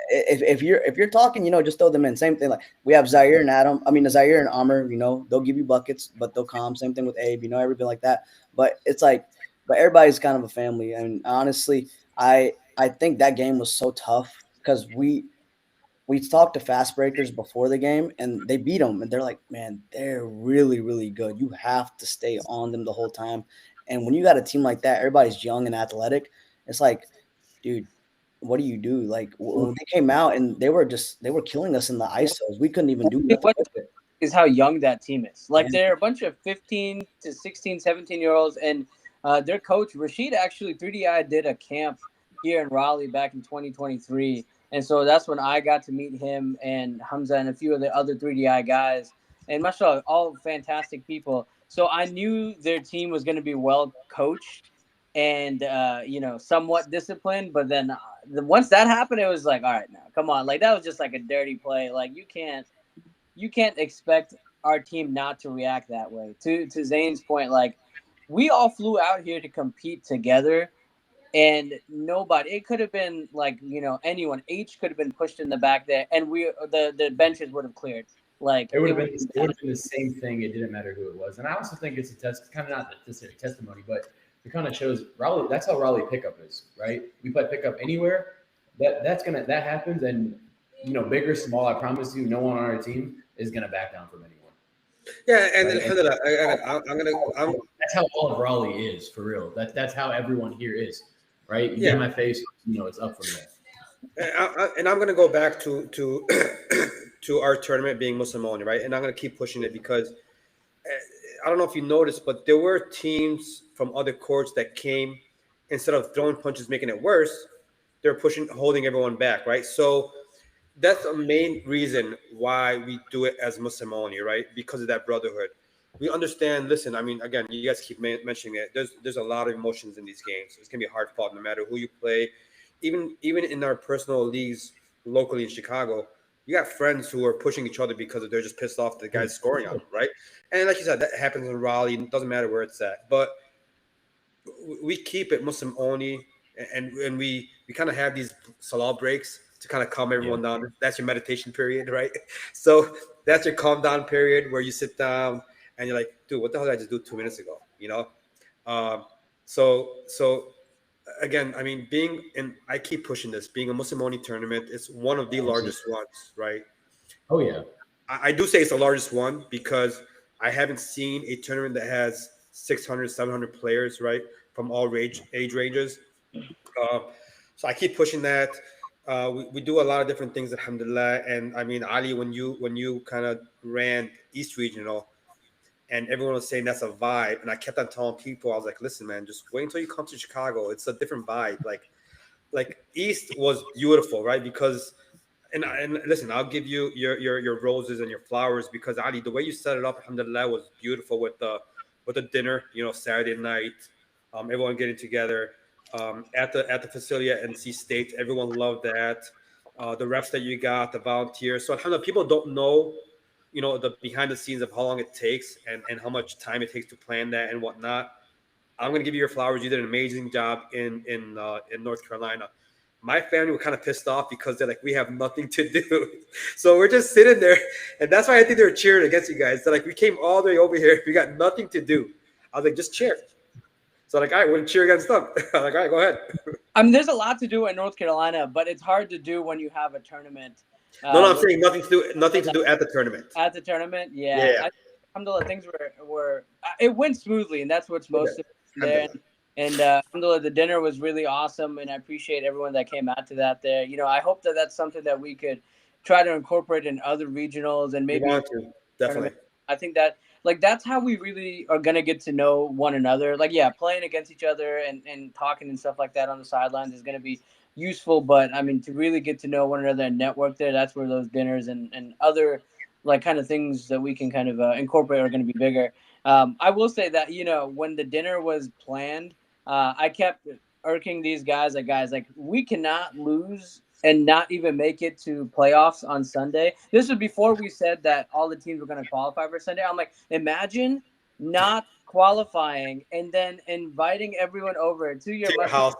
if you're talking, just throw them in. Same thing. Like we have Zaire and Adam. I mean Zaire and Amr. They'll give you buckets, but they'll calm. Same thing with Abe. Everything like that. But it's like, but everybody's kind of a family. I mean, honestly, I think that game was so tough because we talked to fast breakers before the game and they beat them and they're like, man, they're really, really good. You have to stay on them the whole time. And when you got a team like that, everybody's young and athletic. It's like, dude, what do you do? Like when they came out and they were killing us in the ISOs. We couldn't even do nothing with it. Is how young that team is. Like Yeah. they're a bunch of 15 to 16, 17-year-olds. And their coach, Rashid, actually 3DI did a camp here in Raleigh back in 2023. And so that's when I got to meet him and Hamza and a few of the other 3DI guys. And mashallah, all fantastic people. So I knew their team was going to be well coached and, somewhat disciplined. But then once that happened, it was like, all right, now, come on. Like that was just like a dirty play. Like you can't expect our team not to react that way. To Zane's point, like we all flew out here to compete together. And nobody, it could have been like, anyone. H could have been pushed in the back there, and the benches would have cleared. Like it would have been the same thing. It didn't matter who it was. And I also think it's kind of not necessarily testimony, but it kind of shows Raleigh. That's how Raleigh pickup is, right? We play pickup anywhere. That happens, and big or small. I promise you, no one on our team is gonna back down from anyone. Yeah, and right? That's how all of Raleigh is for real. That's how everyone here is. Right? You get in my face, it's up from there. And I'm gonna go back to to our tournament being Muslim only, right? And I'm gonna keep pushing it because I don't know if you noticed, but there were teams from other courts that came instead of throwing punches, making it worse, they're holding everyone back, right? So that's the main reason why we do it as Muslim only, right? Because of that brotherhood. We understand. Listen, I mean, again, you guys keep mentioning it. There's a lot of emotions in these games. It's gonna be hard fought no matter who you play. Even in our personal leagues locally in Chicago, you got friends who are pushing each other because they're just pissed off the guys scoring on them, right? And like you said, that happens in Raleigh. It doesn't matter where it's at, but we keep it Muslim only, and we kind of have these salah breaks to kind of calm everyone down. That's your meditation period, right? So that's your calm down period where you sit down and you're like, dude, what the hell did I just do 2 minutes ago? Um, so again, I mean, I keep pushing this, being a Muslim only tournament, it's one of the largest ones, right? Oh yeah. I do say it's the largest one because I haven't seen a tournament that has 600, 700 players, right, from all age ranges. Uh, so I keep pushing that. We do a lot of different things, alhamdulillah. And I mean, Ali, when you kind of ran East Regional, and everyone was saying that's a vibe, and I kept on telling people, I was like, listen, man, just wait until you come to Chicago. It's a different vibe. Like East was beautiful, right? Because and listen, I'll give you your roses and your flowers because Ali, the way you set it up, alhamdulillah, was beautiful with the dinner, Saturday night, everyone getting together at the facility at NC State. Everyone loved that. The refs that you got, the volunteers. So alhamdulillah, people don't know, the behind the scenes of how long it takes and how much time it takes to plan that and whatnot. I'm gonna give you your flowers. You did an amazing job in North Carolina. My family were kind of pissed off because they're like, we have nothing to do. So we're just sitting there. And that's why I think they were cheering against you guys. They're like, we came all the way over here. We got nothing to do. I was like, just cheer. So like, all right, we're gonna cheer against them. I'm like, all right, go ahead. I mean, there's a lot to do in North Carolina, but it's hard to do when you have a tournament. No, I'm saying nothing to do at the tournament. At the tournament, Yeah. Alhamdulillah, things were it went smoothly, and that's what's most there. And alhamdulillah, the dinner was really awesome, and I appreciate everyone that came out to that there. I hope that that's something that we could try to incorporate in other regionals and maybe. We want to, definitely. I think that that's how we really are gonna get to know one another. Playing against each other and talking and stuff like that on the sidelines is gonna be useful. But I mean, to really get to know one another and network there, that's where those dinners and other kind of things that we can kind of incorporate are gonna be bigger. I will say that when the dinner was planned, I kept irking these guys like we cannot lose and not even make it to playoffs on Sunday. This was before we said that all the teams were going to qualify for Sunday. I'm like, imagine not qualifying and then inviting everyone over to your house.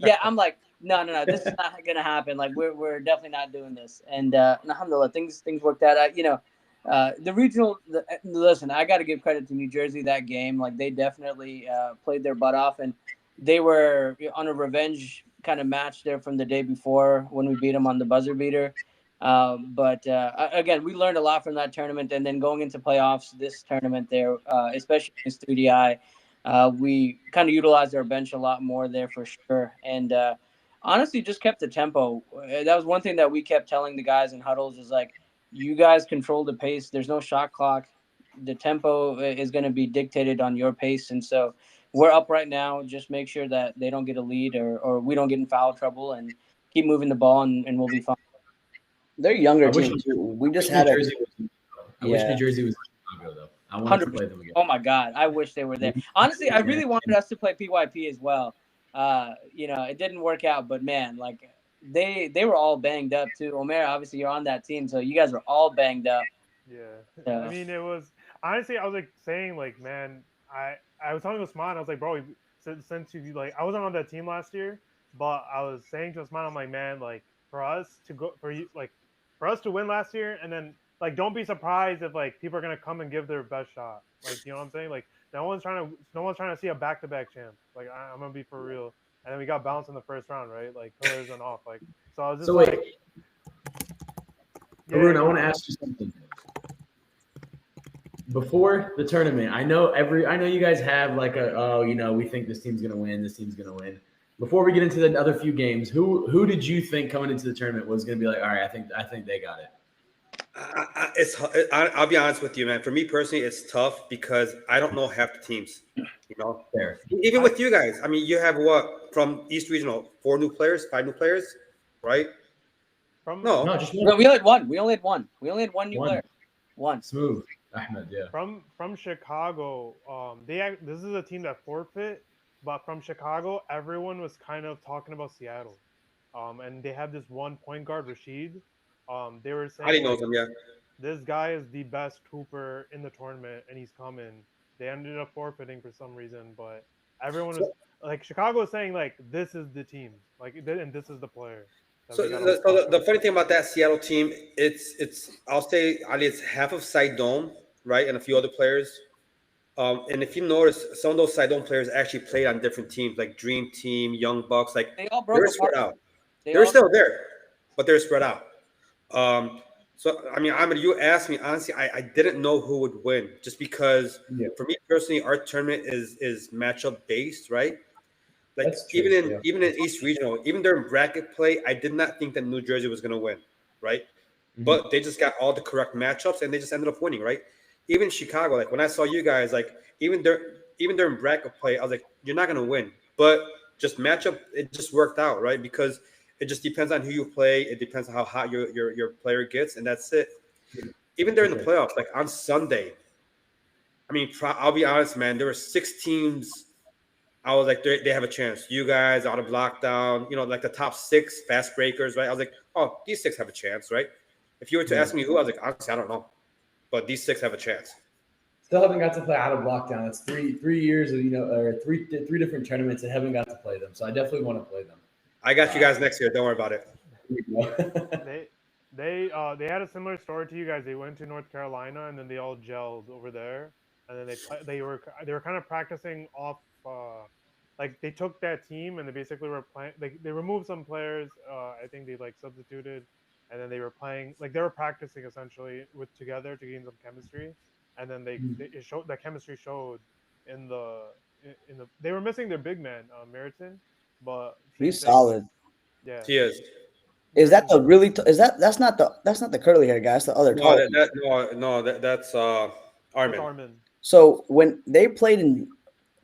Yeah, I'm like, no, this is not going to happen. Like, we're definitely not doing this. And alhamdulillah, things worked out. The regional. Listen, I got to give credit to New Jersey. That game, like, they definitely played their butt off, and they were on a revenge kind of match there from the day before when we beat them on the buzzer beater. But again, we learned a lot from that tournament, and then going into playoffs, this tournament there, especially in Studio we kind of utilized our bench a lot more there for sure, and honestly, just kept the tempo. That was one thing that we kept telling the guys in huddles is like, you guys control the pace. There's no shot clock. The tempo is going to be dictated on your pace, and so we're up right now. Just make sure that they don't get a lead or we don't get in foul trouble and keep moving the ball and we'll be fine. They're younger team too. We just had I wish New Jersey was Chicago though. I want to play them again. Oh my God, I wish they were there. Honestly, I really wanted us to play PYP as well. It didn't work out, but man, like they were all banged up too. Omer, obviously you're on that team, so you guys were all banged up. Yeah. I mean, it was honestly, I was like saying, like, man, I was telling Usman, I was like, bro, since you like, I wasn't on that team last year, but I was saying to Usman, I'm like, man, like, for us to win last year, and then like, don't be surprised if like people are gonna come and give their best shot. Like, you know what I'm saying? Like, no one's trying to see a back-to-back champ. Like, I'm gonna be for real. And then we got bounced in the first round, right? Like, pillars and off. Like, so I was just like, Arun, I want to ask you something. Before the tournament, I know you guys have like we think this team's gonna win, this team's gonna win. Before we get into the other few games, who did you think coming into the tournament was gonna be like, all right, I think they got it? I'll be honest with you, man. For me personally, it's tough because I don't know half the teams. Fair. Even with you guys, I mean, you have what from East Regional? 5 new players, right? No, just one. We only had one. We only had one new player. One. Smooth. Ahmed, yeah. From Chicago, this is a team that forfeit, but from Chicago, everyone was kind of talking about Seattle, and they have this one point guard, Rashid. They were saying, I didn't know them, yeah. This guy is the best hooper in the tournament, and he's coming. They ended up forfeiting for some reason, but everyone was like, Chicago was saying like, this is the team, like, and this is the player. that So, we got all the fucked funny thing about that Seattle team, it's I'll say Ali, it's half of Sidon, right, and a few other players. And if you notice, some of those Sidon players actually played on different teams, like Dream Team, Young Bucks. Like They all they're broke spread apart. out. They They're all still there, but they're spread out. Um, so I mean, Ahmed, you asked me honestly, I didn't know who would win just because Yeah, for me personally, our tournament is matchup based, right? Like that's true. Yeah. even in East Regional, even during bracket play, I did not think that New Jersey was going to win, right? Mhm. But they just got all the correct matchups and they just ended up winning, right? Even Chicago, like when I saw you guys, like even during bracket play, I was like, you're not going to win, but just matchup, it just worked out, right? Because it just depends on who you play. It depends on how hot your player gets, and that's it. Even For during the sure. playoffs, like on Sunday, I mean, I'll be honest, man, there were 6 teams I was like, they have a chance. You guys out of lockdown, like the top 6 fast breakers, right? I was like, oh, these 6 have a chance, right? If you were to Yeah. ask me who, I was like, honestly, I don't know, but these 6 have a chance. Still haven't got to play out of lockdown. It's three years of or three different tournaments and haven't got to play them. So I definitely want to play them. I got you guys next year. Don't worry about it. they they had a similar story to you guys. They went to North Carolina and then they all gelled over there, and then they were kind of practicing off. Like they took that team and they basically were playing. They removed some players. I think they like substituted, and then they were playing. Like they were practicing essentially with together to gain some chemistry, and then it showed that chemistry showed in the they were missing their big man, Meriton, but same He's thing. solid. Yeah, He is. Is that Meriton's the good. really? Is that's not the curly hair guy? That's the other No, tall. that's That's Armin. Armin. So when they played in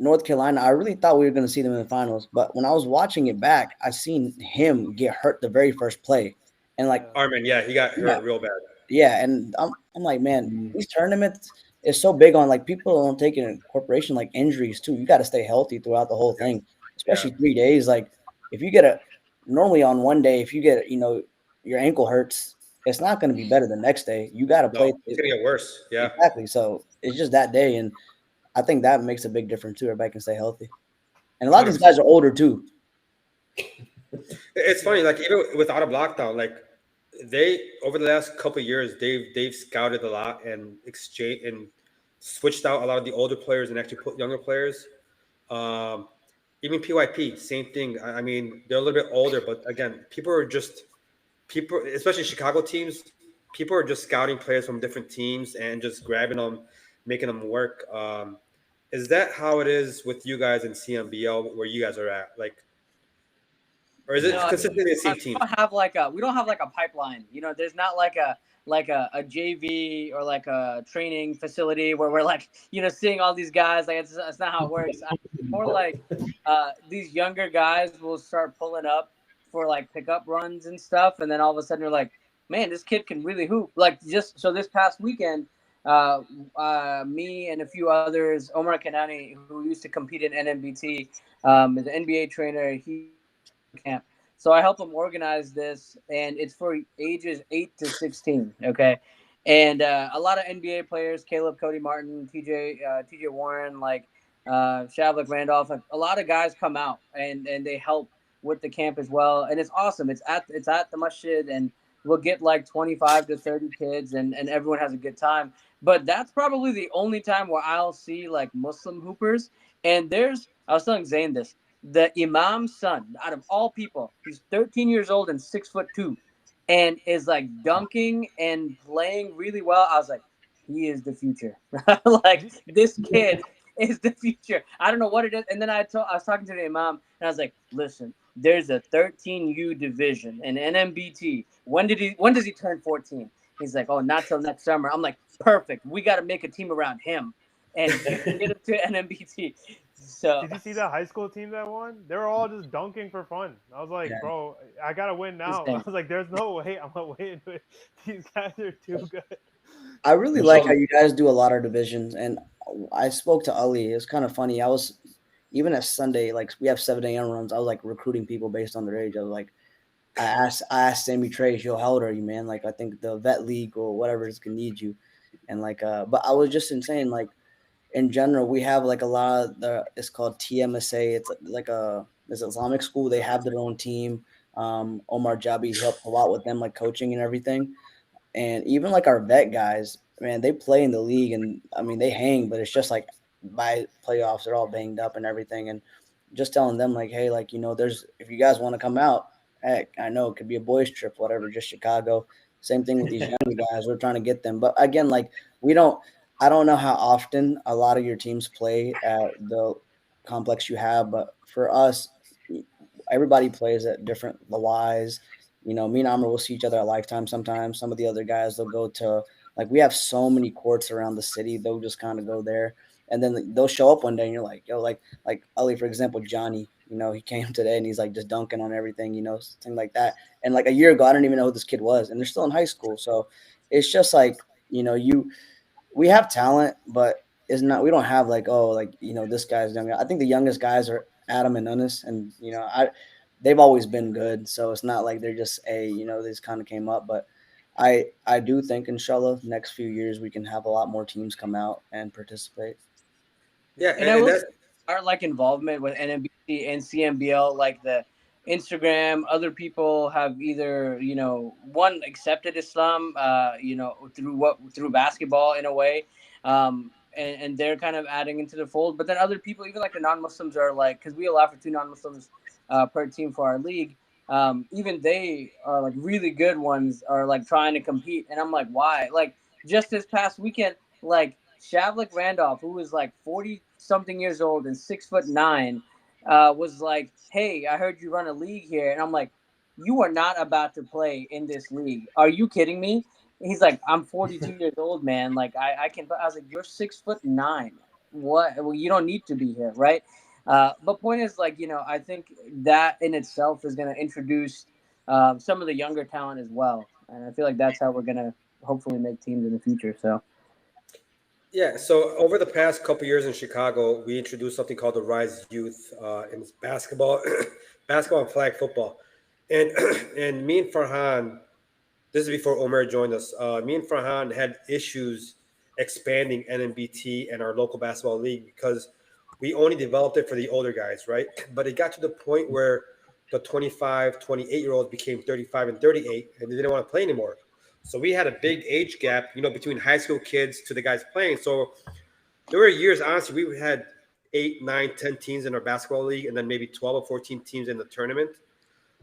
North Carolina, I really thought we were going to see them in the finals. But when I was watching it back, I seen him get hurt the very first play, and like, Yeah. Armin, yeah, he got yeah, hurt real bad. yeah, and I'm like, man, Mm, these tournaments is so big on like people don't take into incorporation like injuries too. You got to stay healthy throughout the whole thing, Yeah, especially 3 days. Like if you get a normally on one day, if you get your ankle hurts, it's not going to be better the next day. You got to no, play it's it, gonna get worse. Yeah, exactly. So it's just that day, and I think that makes a big difference too. Everybody can stay healthy, and a lot of these 100%. guys are older too. It's funny, Yeah. like even without a lockdown, like they over the last couple of years, they've scouted a lot and exchanged and switched out a lot of the older players and actually put younger players. Um, even PYP, same thing. I mean, they're a little bit older, but again, people, especially Chicago teams. People are just scouting players from different teams and just grabbing them, making them work. Is that how it is with you guys in CMBL, where you guys are at? Like, or is it No, consistently the same we teams? don't have like a pipeline. There's not like a JV or like a training facility where we're like seeing all these guys. Like it's not how it works. More like these younger guys will start pulling up for like pickup runs and stuff, and then all of a sudden you're like, man, this kid can really hoop. Like just so this past weekend. Uh, Me and a few others, Omar Kanani, who used to compete in NMBT, is an NBA trainer. He camp. So I help him organize this, and it's for ages 8 to 16. Okay, and a lot of NBA players, Caleb, Cody Martin, TJ Warren, like Shavlik Randolph, like, a lot of guys come out and they help with the camp as well, and it's awesome. It's at the masjid, and we'll get like 25 to 30 kids, and everyone has a good time. But that's probably the only time where I'll see like Muslim hoopers. And I was telling Zayn this, the imam's son, out of all people, he's 13 years old and 6'2", and is like dunking and playing really well. I was like, he is the future. Did Like you this kid is the future. I don't know what it is. And then I was talking to the imam, and I was like, listen, there's a 13U division in NMBT. When does he turn 14? He's like, oh, not till next summer. I'm like, perfect. We got to make a team around him and get him to NMBT. So did you see that high school team that won? They were all just dunking for fun. I was like, Yeah. bro, I gotta win now. I insane. was like, there's no way I'm gonna win. These guys are too good. I really like how Michelle, you guys do a lot of divisions, and I spoke to Ali. It's kind of funny. I was even at Sunday, like we have 7 a.m. runs. I was like recruiting people based on their age. I was like, I asked Sammy Trey, yo, how old are you, man? Like I think the vet league or whatever is gonna need you, and like, but I was just insane. Like in general, we have like a lot of it's called TMSA. It's like this Islamic school. They have their own team. Omar Jabi helped a lot with them, like coaching and everything. And even like our vet guys, man, they play in the league, and I mean they hang, but it's just like by playoffs they're all banged up and everything. And just telling them like, hey, like there's if you guys want to come out, heck, I know it could be a boys trip, whatever, just Chicago. Same thing with these young guys. We're trying to get them, but again, like we don't. I don't know how often a lot of your teams play at the complex you have, but for us, everybody plays at different wise. Me and Amr will see each other at Lifetime sometimes. Some of the other guys, they'll go to, like, we have so many courts around the city. They'll just kind of go there. And then they'll show up one day and you're like, yo, like Ali, for example, Johnny, he came today and he's like just dunking on everything, something like that. And like a year ago, I didn't even know who this kid was. And they're still in high school. So it's just like, we have talent, but it's not, we don't have like, oh, like, this guy's young. I think the youngest guys are Adam and Unis. And, they've always been good. So it's not like they're just they just kind of came up. But I do think inshallah next few years we can have a lot more teams come out and participate. Yeah, And I and will that's say our like involvement with NMBT and CMBL, like the Instagram, other people have either one accepted Islam, through basketball in a way, and they're kind of adding into the fold. But then other people, even like the non-Muslims, are like, because we allow for two non-Muslims per team for our league. Even they are like really good ones are like trying to compete, and I'm like, why? Like just this past weekend, like Shavlik Randolph, who was like 40 something years old and 6'9", was like, "Hey, I heard you run a league here," and I'm like, "You are not about to play in this league. Are you kidding me?" He's like, "I'm 42 years old, man. Like, I can." I was like, "You're 6'9". What? Well, you don't need to be here, right? But point is, like, I think that in itself is going to introduce some of the younger talent as well, and I feel like that's how we're going to hopefully make teams in the future. So. Yeah, so over the past couple years in Chicago, we introduced something called the Rise Youth, and it's basketball, basketball and flag football, and and me and Farhan, this is before Omer joined us. Me and Farhan had issues expanding NMBT and our local basketball league because we only developed it for the older guys, right? But it got to the point where the 25, 28-year-olds became 35 and 38, and they didn't want to play anymore. So we had a big age gap, between high school kids to the guys playing. So there were years, honestly, we had 8, 9, 10 teams in our basketball league, and then maybe 12 or 14 teams in the tournament.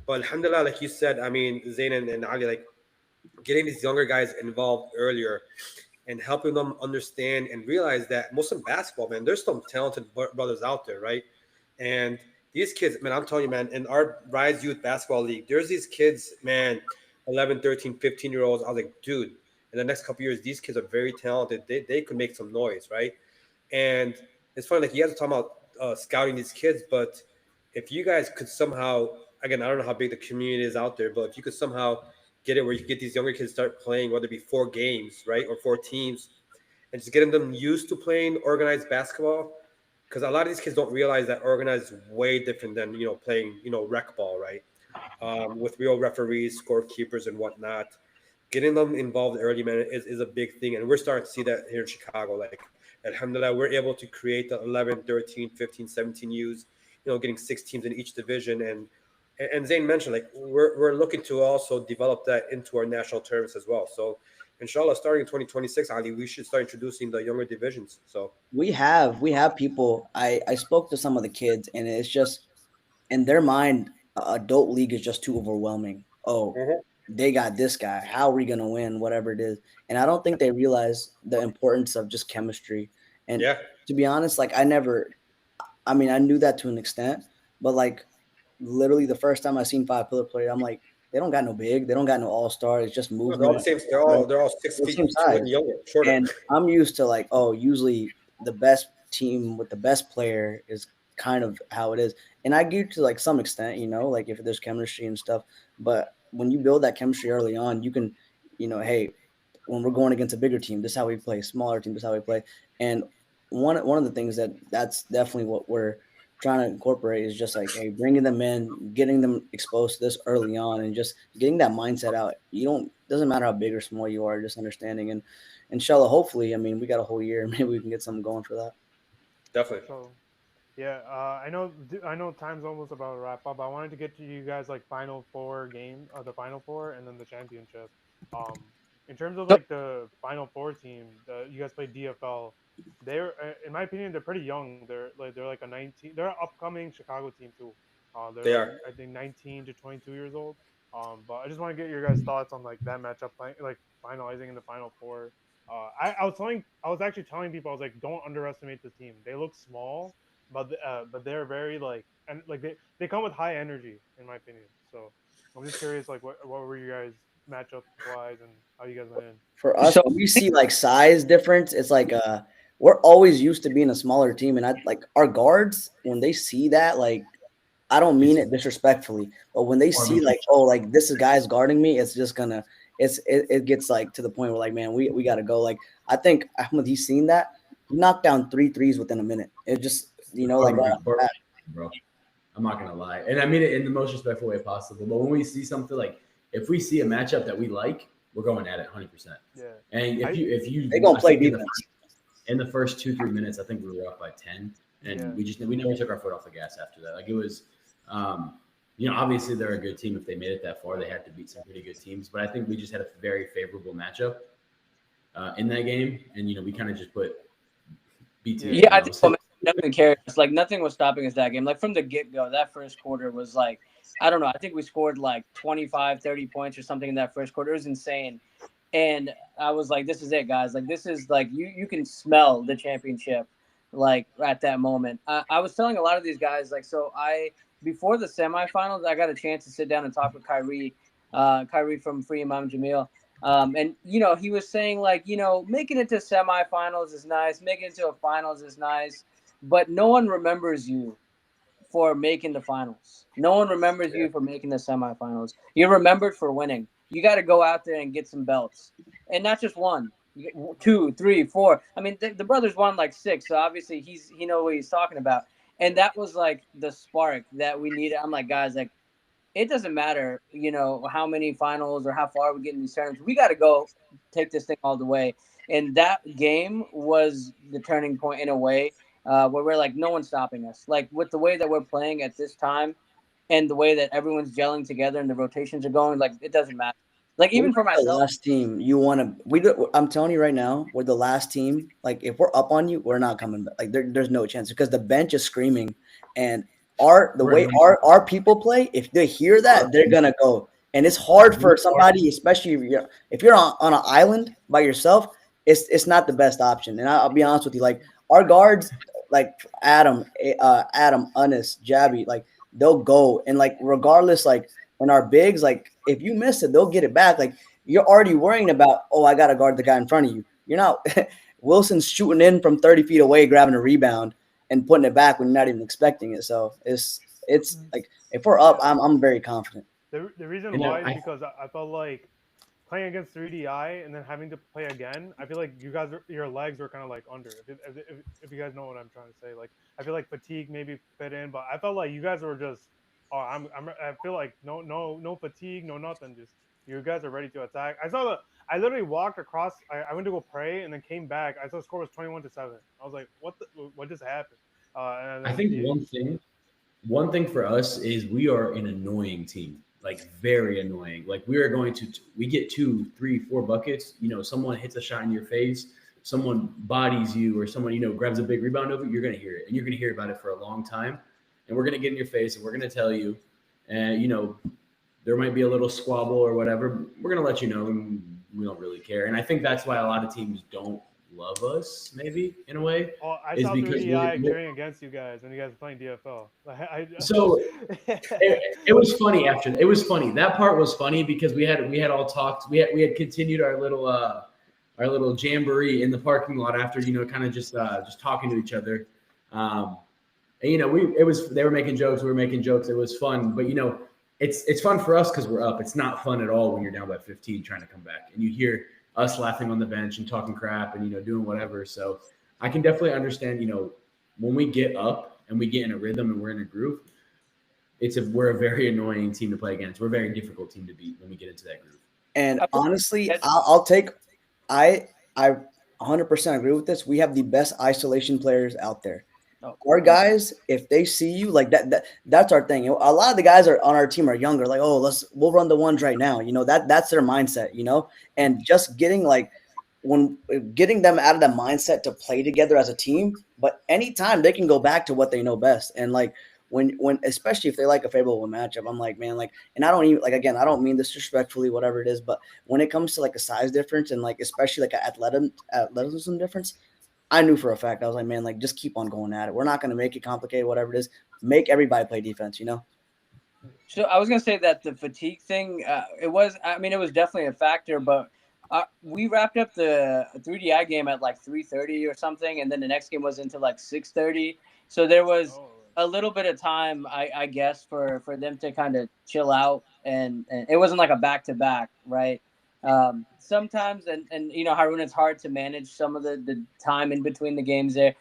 But alhamdulillah, like you said, I mean, Zayn and Ali, like getting these younger guys involved earlier and helping them understand and realize that Muslim basketball, man, there's some talented brothers out there, right? And these kids, man, I'm telling you, man, in our Rise Youth Basketball League, there's these kids, man, 11, 13, 15-year-olds. I was like, dude, in the next couple years, these kids are very talented. They could make some noise, right? And it's funny, like you guys are talking about scouting these kids, but if you guys could somehow, again, I don't know how big the community is out there, but if you could somehow get it where you can get these younger kids start playing, whether it be 4 games, right, or 4 teams, and just getting them used to playing organized basketball, because a lot of these kids don't realize that organized is way different than playing rec ball, right? With real referees, scorekeepers, and whatnot. Getting them involved early, man, is a big thing, and we're starting to see that here in Chicago. Like, alhamdulillah, we're able to create the 11, 13, 15, 17 U's, getting 6 teams in each division. And Zayn mentioned, like, we're looking to also develop that into our national tournaments as well. So, inshallah, starting in 2026, Ali, we should start introducing the younger divisions. So, We have people. I spoke to some of the kids, and it's just in their mind, adult league is just too overwhelming. Oh, mhm. they got this guy. How are we gonna win? Whatever it is, and I don't think they realize the importance of just chemistry. And Yeah, to be honest, like I mean, I knew that to an extent, but like literally the first time I seen five pillar play, I'm like, they don't got no big, they don't got no all star. It's just no, they're all the movement. same. They're all six The feet same two and size. younger, shorter. And I'm used to like, oh, usually the best team with the best player is kind of how it is. And I get to like some extent, like if there's chemistry and stuff. But when you build that chemistry early on, you can, hey, when we're going against a bigger team, this is how we play. Smaller team, this is how we play. And one of the things that's definitely what we're trying to incorporate is just like, hey, bringing them in, getting them exposed to this early on, and just getting that mindset out. You don't doesn't matter how big or small you are, just understanding. And inshallah, hopefully, I mean, we got a whole year, maybe we can get something going for that. Definitely. So Yeah, I know time's almost about to wrap up. I wanted to get to you guys like Final Four game, the Final Four, and then the championship. Um, in terms of So, like the Final Four team, you guys played DFL. They're, in my opinion, they're pretty young. They're like a 19. They're an upcoming Chicago team too. They're They like are. I think 19 to 22 years old. But I just want to get your guys' thoughts on like that matchup, playing like finalizing in the Final Four. I was actually telling people I was like, don't underestimate this team. They look small, but they're very like and like they come with high energy in my opinion. So I'm just curious like what were you guys matchup wise and how you guys went in? For us, so when we see like size difference, it's like we're always used to being a smaller team, and I like our guards when they see that, like I don't mean It's it disrespectfully, but when they or see like, oh, like this is guys guarding me, it's just gonna it gets like to the point where like, man, we gotta go. Like I think Ahmed, he's seen that. He knocked down three threes within a minute. It just like bro. I'm not gonna lie, and I mean it in the most respectful way possible. But when we see something like, if we see a matchup that we like, we're going at it 100%. Yeah. And I if you, they gonna I play think defense. in the first 2-3 minutes, I think we were up by 10, yeah. and we never took our foot off the gas after that. Like it was, obviously they're a good team. If they made it that far, they had to beat some pretty good teams. But I think we just had a very favorable matchup in that game, and we kind of just put BT, Yeah. yeah, I think momentum definitely carried us. Like nothing was stopping us that game. Like from the get go, that first quarter was like, I don't know. I think we scored like 25, 30 points or something in that first quarter. It was insane. And I was like, this is it, guys. Like this is like you can smell the championship like at that moment. I was telling a lot of these guys like so I before the semifinals I got a chance to sit down and talk with Kyrie from Free Imam Jamil. And he was saying like making it to semifinals is nice, making it to a finals is nice, but no one remembers you for making the finals. No one remembers Yeah. you for making the semifinals. You're remembered for winning. You got to go out there and get some belts, and not just one, two, three, four. I mean, the brothers won like six, so obviously he know what he's talking about. And Yeah. that was like the spark that we needed. I'm like, guys, like it doesn't matter, how many finals or how far we get in these tournaments. We got to go take this thing all the way. And that game was the turning point in a way where we're like, no one's stopping us. Like with the way that we're playing at this time and the way that everyone's gelling together and the rotations are going, like it doesn't matter. Like We're even for the myself, last team you want to. We do, I'm telling you right now, we're the last team. Like if we're up on you, we're not coming back. Like there's no chance because the bench is screaming, and the We're way in our people play, if they hear that, they're gonna go. And it's hard for we are somebody, especially if you're on an island by yourself. It's not the best option. And I'll be honest with you, like our guards, like Adam, Unis, Jabby, like they'll go and like regardless, like and our bigs, like if you miss it, they'll get it back. Like you're already worrying about, oh, I gotta guard the guy in front of you. You're not Wilson's shooting in from 30 feet away, grabbing a rebound and putting it back when you're not even expecting it. So it's like if we're up, Yeah. I'm very confident. The reason and why is I because I felt like playing against 3DI and then having to play again, I feel like your legs were kind of like under. If you guys know what I'm trying to say, like I feel like fatigue maybe fit in, but I felt like you guys were just. Oh, I feel like no fatigue, no nothing. Just you guys are ready to attack. I literally walked across. I went to go pray and then came back. I saw the score was 21-7. I was like, what just happened? And I then think one thing for us is we are an annoying team, like very annoying. Like we get 2, 3, 4 buckets. Someone hits a shot in your face, someone bodies you, or someone grabs a big rebound over. You're gonna hear it, and you're gonna hear about it for a long time. And we're gonna get in your face, and we're gonna tell you, and there might be a little squabble or whatever. We're gonna let you know, and we don't really care. And I think that's why a lot of teams don't love us, maybe in a way, oh, I is saw because 3DI cheering against you guys when you guys were playing DFL. so it was funny after it was funny. That part was funny because we had all talked. We had continued our little jamboree in the parking lot after kind of just talking to each other. And they were making jokes, we were making jokes. It was fun, but it's fun for us because we're up. It's not fun at all when you're down by 15 trying to come back and you hear us laughing on the bench and talking crap and doing whatever. So I can definitely understand when we get up and we get in a rhythm and we're in a groove. We're a very annoying team to play against. We're a very difficult team to beat when we get into that groove. And I will honestly, that I'll take I 100% agree with this. We have the best isolation players out there. Oh, our guys, if they see you like that's our thing. A lot of the guys are on our team are younger, like, oh, we'll run the ones right now. That's their mindset, and just when getting them out of the mindset to play together as a team, but anytime they can go back to what they know best. And like when especially if they like a favorable matchup, I'm like, man, like, and I don't even like, again, I don't mean this disrespectfully, whatever it is, but when it comes to like a size difference and like especially like an athleticism difference, I knew for a fact. I was like, man, like, just keep on going at it. We're not going to make it complicated, whatever it is. Make everybody play defense. So I was gonna say that the fatigue thing, it was. I mean, it was definitely a factor, but we wrapped up the 3DI game at like 3:30 or something, and then the next game was into like 6:30. So there was Oh, a little bit of time, I guess, for them to kind of chill out, and it wasn't like a back to back, right? Sometimes, and Harun, it's hard to manage some of the time in between the games there.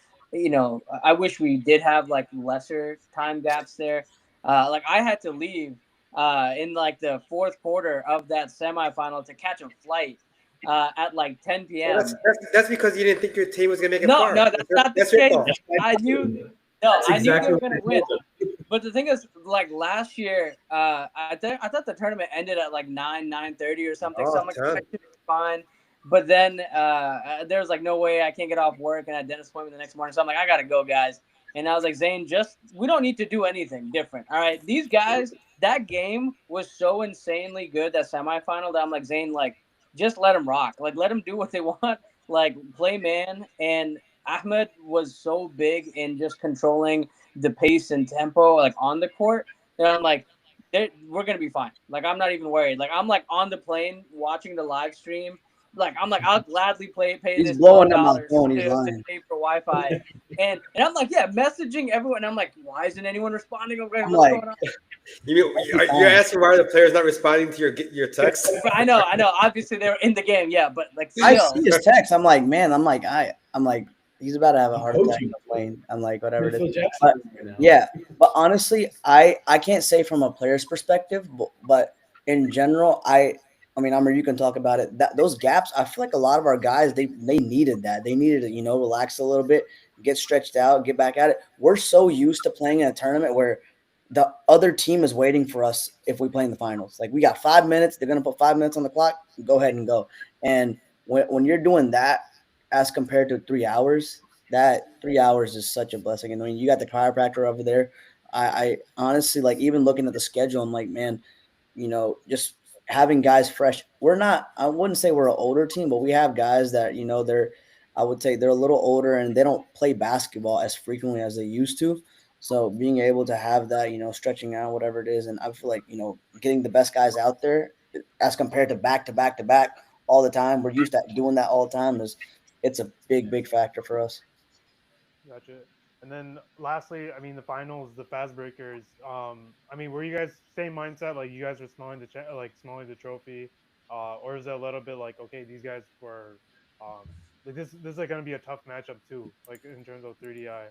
I wish we did have like lesser time gaps there. Like I had to leave in like the fourth quarter of that semifinal to catch a flight at like 10 Well, p.m. that's because you didn't think your team was gonna make it No, far. no, that's not the That's your case. fault. I knew, no, That's I knew they exactly were what gonna I win. told them. But the thing is, like last year, I thought the tournament ended at like 9:30 or something. So Oh, I'm like, I 10. should be fine. But then there was like no way I can't get off work and I had dentist appointment the next morning. So I'm like, I gotta go, guys. And I was like, Zane, just we don't need to do anything different. All right, these guys, that game was so insanely good, that semifinal, that I'm like, Zane, like just let them rock, like let them do what they want, like play man. And Ahmed was so big in just controlling the pace and tempo like on the court. And I'm like, we're gonna be fine. Like I'm not even worried. Like I'm like on the plane watching the live stream. Like I'm like I'll gladly pay He's this blowing up my $12 phone. He's to lying. pay for Wi-Fi. And I'm like, yeah, messaging everyone. And I'm like, why isn't anyone responding? Okay, I'm what's like, going on? You every you're time. asking why the player's not responding to your text? But I know. Obviously they were in the game, yeah, but like I still, see his text. I'm like, man, I'm like, he's about to have a I'm heart attack coaching. on the plane. I'm like, whatever I'm it is. Phil Jackson But right now. yeah, but honestly, I can't say from a player's perspective, but in general, I mean, Amr, you can talk about it. That those gaps, I feel like a lot of our guys they needed that. They needed to relax a little bit, get stretched out, get back at it. We're so used to playing in a tournament where the other team is waiting for us if we play in the finals. Like we got 5 minutes, they're gonna put 5 minutes on the clock. Go ahead and go. And when you're doing that as compared to 3 hours, that 3 hours is such a blessing. And I mean, you got the chiropractor over there. I honestly, like, even looking at the schedule, I'm like, man, just having guys fresh. We're not, I wouldn't say we're an older team, but we have guys that, I would say they're a little older and they don't play basketball as frequently as they used to. So being able to have that, stretching out, whatever it is. And I feel like, getting the best guys out there as compared to back to back to back all the time. We're used to doing that all the time. It's a big, big factor for us. gotcha. And then lastly, I mean, the finals, the fast breakers. I mean, were you guys same mindset? Like you guys were smelling smelling the trophy, or is it a little bit like, okay, these guys were, um, like this is like gonna be a tough matchup too, like in terms of 3DI.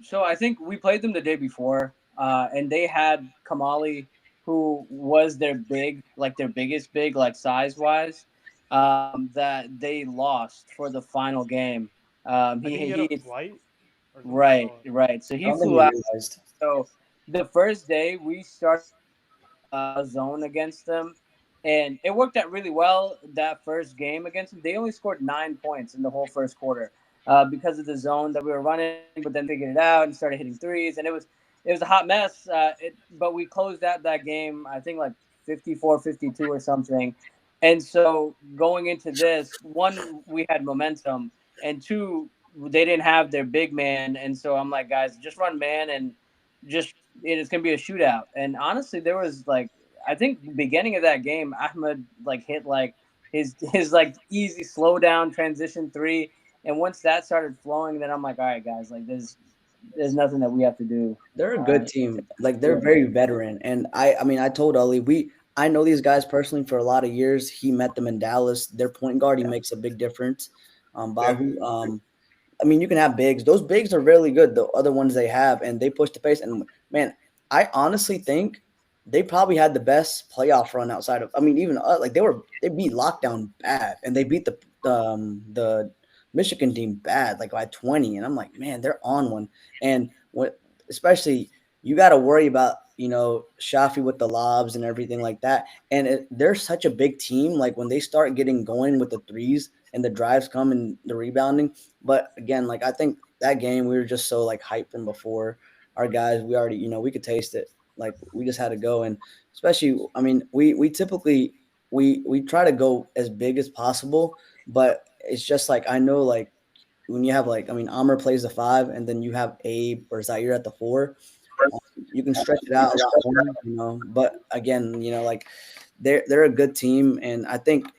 so I think we played them the day before, and they had Kamali, who was their biggest big, like size wise, that they lost for the final game. I think he had a He flight or something. right, right. So I he don't think flew he out. realized. So the first day we started a zone against them, and it worked out really well that first game against them. They only scored 9 points in the whole first quarter because of the zone that we were running, but then figured it out and started hitting threes, and it was a hot mess. But we closed out that game, I think like 54-52 or something. And so going into this, one, we had momentum, and two, they didn't have their big man. And so I'm like, guys, just run man and just it's gonna be a shootout. And honestly, there was like I think beginning of that game, Ahmed like hit like his like easy slow down transition three, and once that started flowing, then I'm like, all right, guys, like there's nothing that we have to do. They're a good To, team. Like yeah. they're very veteran. And I mean, I told Ali, I know these guys personally for a lot of years. He met them in Dallas. Their point guard, he makes a big difference. Yeah. Bahu, I mean, you can have bigs. Those bigs are really good. The other ones they have, and they push the pace. And man, I honestly think they probably had the best playoff run outside of. I mean, even like they beat lockdown bad, and they beat the Michigan team bad, like by 20, and I'm like, man, they're on one. And what, especially you got to worry about Shafi with the lobs and everything like that. And they're such a big team. Like when they start getting going with the threes and the drives come and the rebounding. But again, like I think that game we were just so like hyped from before. Our guys, we already we could taste it. Like we just had to go, and especially I mean we typically we try to go as big as possible, but it's just like I know like when you have like I mean Amr plays the 5 and then you have Abe or Zaire at the 4, you can stretch it out a lot more. But again, like they're a good team, and I think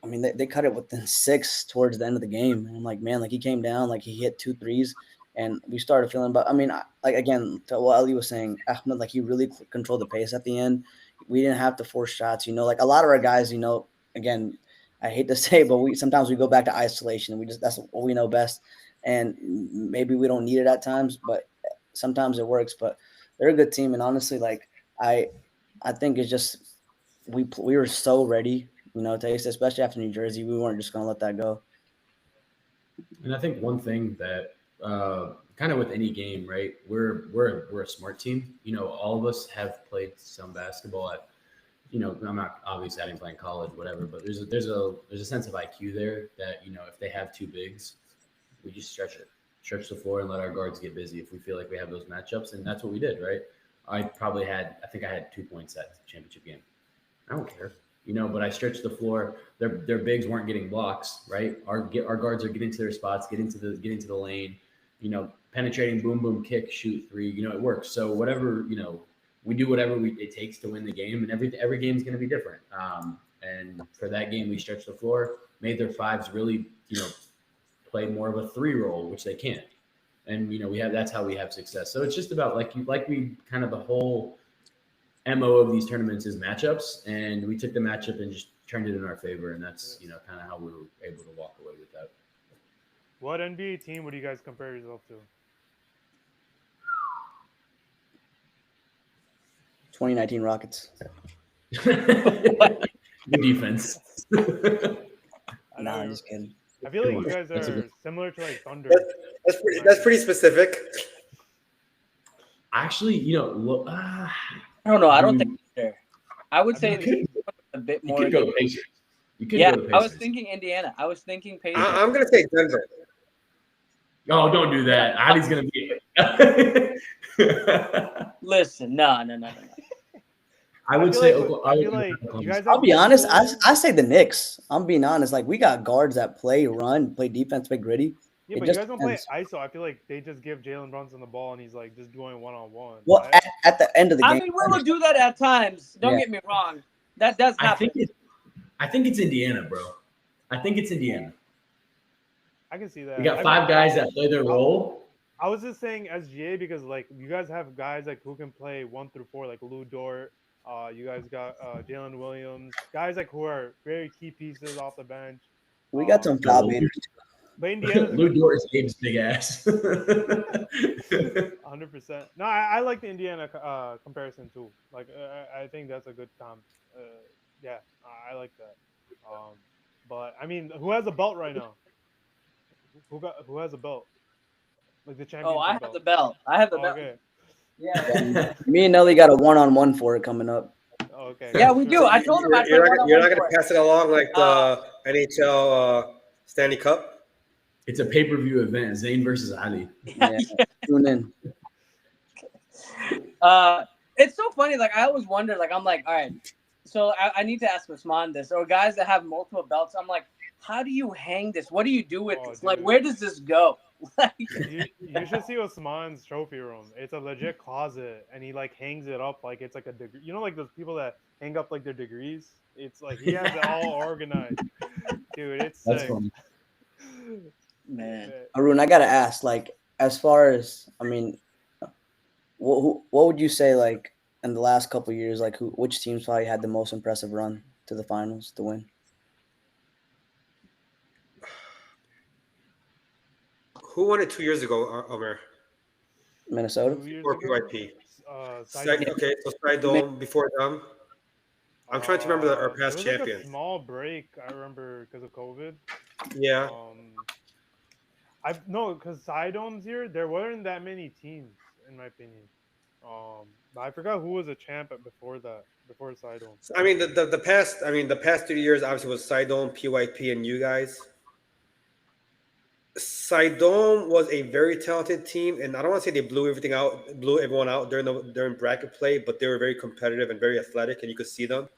I mean they cut it within 6 towards the end of the game. And I'm like, man, like he came down, like he hit 2 threes, and we started feeling. But I mean, like again, to what Ali was saying, Ahmed, like he really controlled the pace at the end. We didn't have to force shots. Like a lot of our guys, again, I hate to say, but we sometimes we go back to isolation. We just that's what we know best, and maybe we don't need it at times, but sometimes it works. But they're a good team, and honestly, like I think it's just we were so ready, Taste, especially after New Jersey. We weren't just gonna let that go. And I think one thing that kind of with any game, right? We're a smart team. All of us have played some basketball at. I'm not obviously I didn't play in college, whatever, but there's a sense of IQ there that if they have two bigs, we just stretch the floor and let our guards get busy if we feel like we have those matchups, and that's what we did, right? I think I had 2 points that championship game. I don't care, but I stretched the floor. Their bigs weren't getting blocks, right? Our guards are getting to their spots, get into the lane, penetrating, boom, boom, kick, shoot, three. It works. So whatever, we do whatever it takes to win the game, and every game is going to be different. And for that game, we stretched the floor, made their 5s really, play more of a 3 role, which they can't. And that's how we have success. So it's just about we kind of the whole MO of these tournaments is matchups, and we took the matchup and just turned it in our favor, and that's kind of how we were able to walk away with that. What NBA team would you guys compare yourself to? 2019 Rockets. Good defense. Nah, I'm just kidding. I feel like you guys are similar to like Thunder. That's pretty specific. Actually, I don't know. I don't think they're. I would say a bit more. You could go Pacers. Yeah, I was thinking Indiana. I was thinking Pacers. I'm gonna say Denver. Oh, don't do that. Ali's gonna be. Listen, no. I would say I'll be honest. I say the Knicks. I'm being honest. Like we got guards that play defense, play gritty. Yeah, but you guys don't play ISO. I feel like they just give Jalen Brunson the ball and he's like just doing one-on-one. Well, at the end of the game, I mean, we will do that at times. Don't get me wrong. That does happen. I think it's Indiana, bro. I think it's Indiana. I can see that. We got 5 guys that play their role. I was just saying SGA because like you guys have guys like who can play 1 through 4, like Lou Dort. You guys got Jalen Williams, guys like who are very key pieces off the bench. We got some foul beaters. But Indiana, Lou Dort is Gabe's big ass. 100%. No, I like the Indiana comparison too. Like I think that's a good time. Yeah, I like that. But I mean, who has a belt right now? Who has a belt? Like the championship. Oh, I have belt. the belt. I have the belt. Okay. Yeah. Me and Nelly got a 1-on-1 for it coming up. Okay. Yeah, we do. I told him you're not gonna pass it along like the NHL Stanley Cup. It's a pay-per-view event. Zayn versus Ali. Yeah. Tune in. It's so funny. Like I always wonder. Like I'm like, all right. So I need to ask Usman this. Or guys that have multiple belts. I'm like, how do you hang this? What do you do with this? Dude. Like, where does this go? you should see Usman's trophy room. It's a legit closet, and he like hangs it up like it's like a degree. Like those people that hang up like their degrees. It's like he has it all organized, dude. It's That's sick. funny. Man, Arun, I gotta ask. Like, as far as I mean, what would you say like in the last couple of years? Like, which teams probably had the most impressive run to the finals to win? Who won it 2 years ago, Omer? Minnesota. Or PYP? Side Okay, so Side Dome before them. I'm trying to remember our past there was champion. Like a small break, I remember, because of COVID. Yeah. I no, because Sidome's here. There weren't that many teams, in my opinion. But I forgot who was a champ before that, before Sidome. So, I mean, the past 3 years obviously was Sidon, PYP, and you guys. Sidon was a very talented team, and I don't want to say they blew everyone out during bracket play, but they were very competitive and very athletic, and you could see them.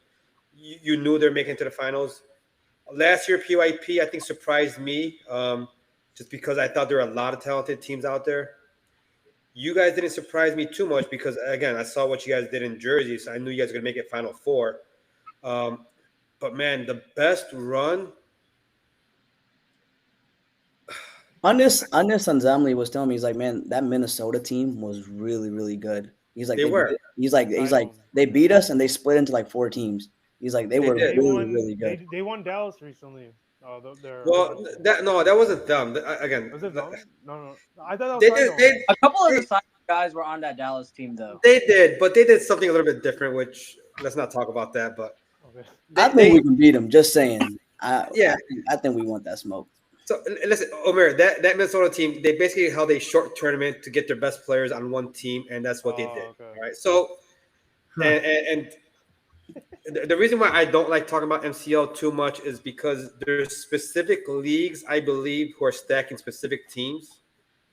You knew they were making it to the finals. Last year, PYP I think surprised me, just because I thought there were a lot of talented teams out there. You guys didn't surprise me too much because again, I saw what you guys did in Jersey, so I knew you guys were gonna make it Final Four. Um, but man, the best run. Anis Anzamli was telling me, he's like, man, that Minnesota team was really, really good. He's like, They were. he's like, Sidome. they beat us and they split into like 4 teams. He's like, they They were did. They really, won. really good. They won Dallas recently. Their Well, opponent. that wasn't them. Again, Was it them? No. I thought that was they did Sidome. A couple of they, the side guys were on that Dallas team though. they did, but they did something a little bit different. Which let's not talk about that. But Okay. I think we can beat them. Just saying. Yeah. I think we want that smoke. So listen, Omer, that Minnesota team, they basically held a short tournament to get their best players on one team, and that's what they did. Okay. All right. So, and the reason why I don't like talking about MCL too much is because there's specific leagues I believe who are stacking specific teams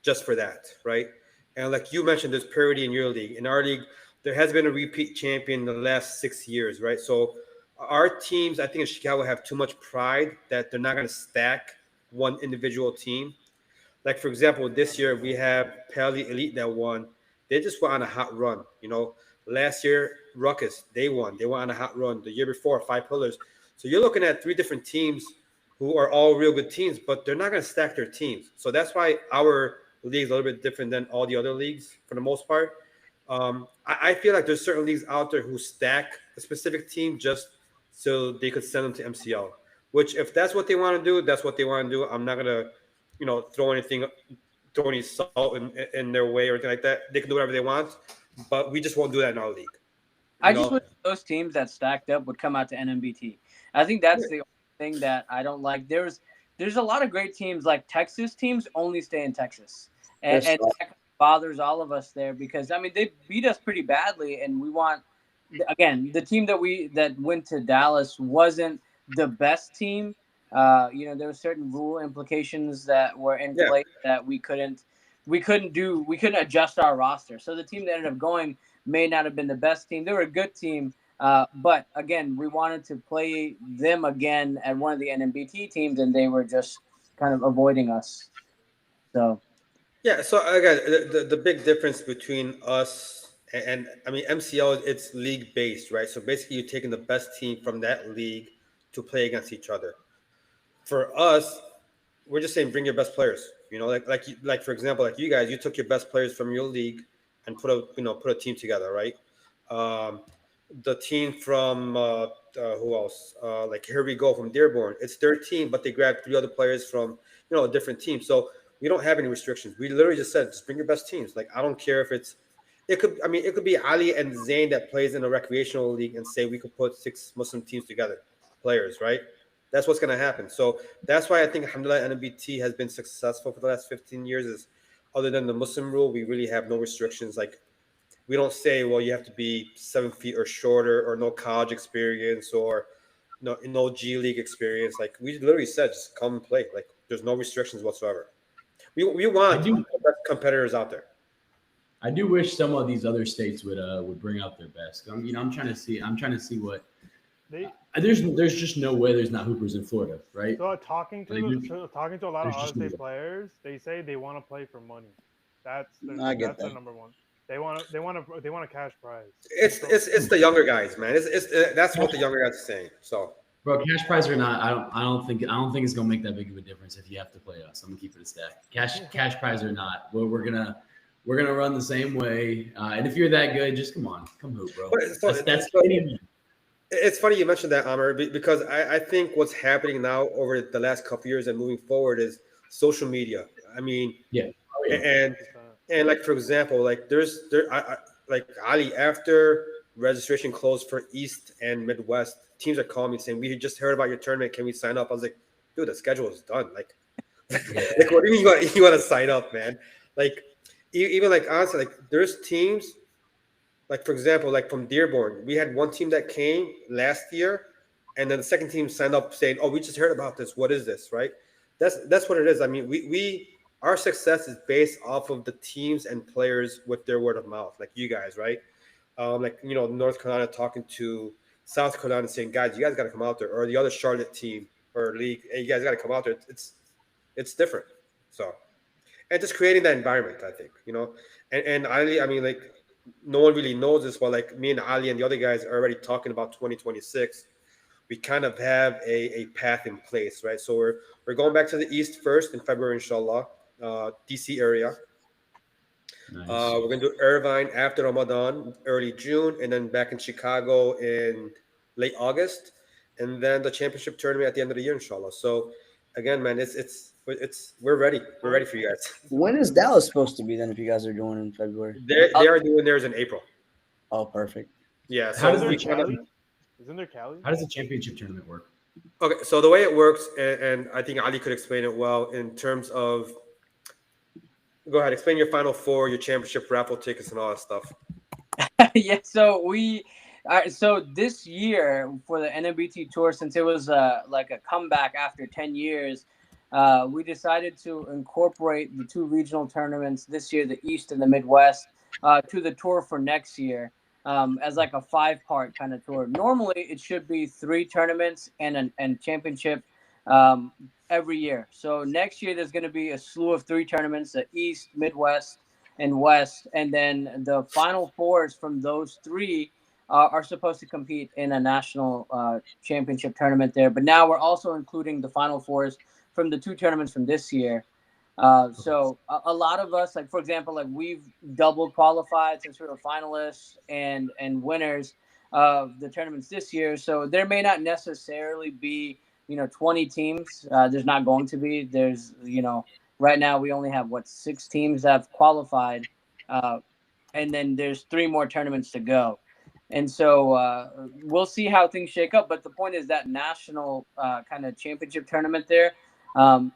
just for that, right? And like you mentioned, there's parity in your league. In our league, there has been a repeat champion in the last 6 years, right? So our teams, I think in Chicago, have too much pride that they're not going to stack one individual team. Like for example, this year we have Pally Elite that won. They just went on a hot run. Last year Ruckus they won. They went on a hot run. The year before, Five Pillars. So you're looking at three different teams who are all real good teams, but they're not going to stack their teams. So that's why our league is a little bit different than all the other leagues for the most part. I feel like there's certain leagues out there who stack a specific team just so they could send them to MCL. Which, if that's what they want to do, that's what they want to do. I'm not gonna, throw any salt in their way or anything like that. They can do whatever they want, but we just won't do that in our league. I just wish those teams that stacked up would come out to NMBT. I think that's the only thing that I don't like. There's a lot of great teams, like Texas teams only stay in Texas, and that bothers all of us there because I mean they beat us pretty badly, and we want again the team that went to Dallas wasn't the best team. There were certain rule implications that were in place that we couldn't adjust our roster. So the team that ended up going may not have been the best team. They were a good team, but again, we wanted to play them again at one of the NMBT teams, and they were just kind of avoiding us. So yeah. So again, the big difference between us and I mean MCL, it's league based, right? So basically, you're taking the best team from that league to play against each other. For us, we're just saying bring your best players. Like for example, like you guys, you took your best players from your league and put a team together, right? Um, the team from who else? Like Here We Go from Dearborn, it's their team, but they grabbed three other players from a different team. So we don't have any restrictions. We literally just said just bring your best teams. Like I don't care if it could be Ali and Zayn that plays in a recreational league and say we could put 6 Muslim teams together, players, right? That's what's going to happen. So that's why I think Alhamdulillah NMBT has been successful for the last 15 years. Is other than the Muslim rule, we really have no restrictions. Like we don't say, well, you have to be 7 feet or shorter, or no college experience, or no G League experience. Like we literally said, just come and play. Like there's no restrictions whatsoever. We want the best competitors out there. I do wish some of these other states would bring out their best. I'm trying to see what. There's just no way there's not hoopers in Florida, right? So talking to a lot of out-of-state players, they say they want to play for money. That's the number one. They want a cash prize. It's the younger guys, man. That's what the younger guys are saying. So, bro, cash prize or not, I don't think it's gonna make that big of a difference if you have to play us. I'm gonna keep it a stack. Cash prize or not, we're gonna run the same way. And if you're that good, just come hoop, bro. It's funny you mentioned that, Amr, because I think what's happening now over the last couple of years and moving forward is social media. I mean, and like for example, like like Ali, after registration closed for East and Midwest, teams are calling me saying we just heard about your tournament. Can we sign up? I was like, dude, the schedule is done. Like Yeah. Like, what do you mean you want to sign up, man? Like, even like honestly, like there's teams like for example, like from Dearborn, we had one team that came last year, and then the second team signed up saying, "Oh, we just heard about this. What is this?" Right? That's what it is. I mean, we our success is based off of the teams and players with their word of mouth, like you guys, right? Like North Carolina talking to South Carolina saying, "Guys, you guys got to come out there," or the other Charlotte team or league, "Hey, you guys got to come out there." It's different. So and just creating that environment, I think, and Ali, I mean, like no one really knows this, but like me and Ali and the other guys are already talking about 2026. We kind of have a path in place, right? So we're going back to the East first in February, inshallah, DC area. Nice. We're gonna do Irvine after Ramadan, early June, and then back in Chicago in late August, and then the championship tournament at the end of the year, inshallah. So again, man, it's we're ready. We're ready for you guys. When is Dallas supposed to be then? If you guys are doing in February? They are doing theirs in April. Oh, perfect. Yeah. How So does Isn't there the we kind of Cali? Isn't there Cali? how does the championship tournament work? okay. So the way it works, and I think Ali could explain it well in terms of. Go ahead, explain your Final Four, your championship raffle tickets, and all that stuff. Yeah, so this year for the NMBT tour, since it was like a comeback after 10 years, we decided to incorporate the two regional tournaments this year, the East and the Midwest, to the tour for next year, as like a 5-part kind of tour. Normally, it should be 3 tournaments and championship um, every year. So next year, there's going to be a slew of 3 tournaments: the East, Midwest, and West, and then the final fours from those 3 are supposed to compete in a national championship tournament there. But now we're also including the final fours from the 2 tournaments from this year. So a lot of us, like for example, like we've double qualified since we were finalists and winners of the tournaments this year. So there may not necessarily be 20 teams. There's not going to be. There's right now we only have 6 teams that have qualified, uh, and then there's 3 more tournaments to go. And so we'll see how things shake up. But the point is that national kind of championship tournament there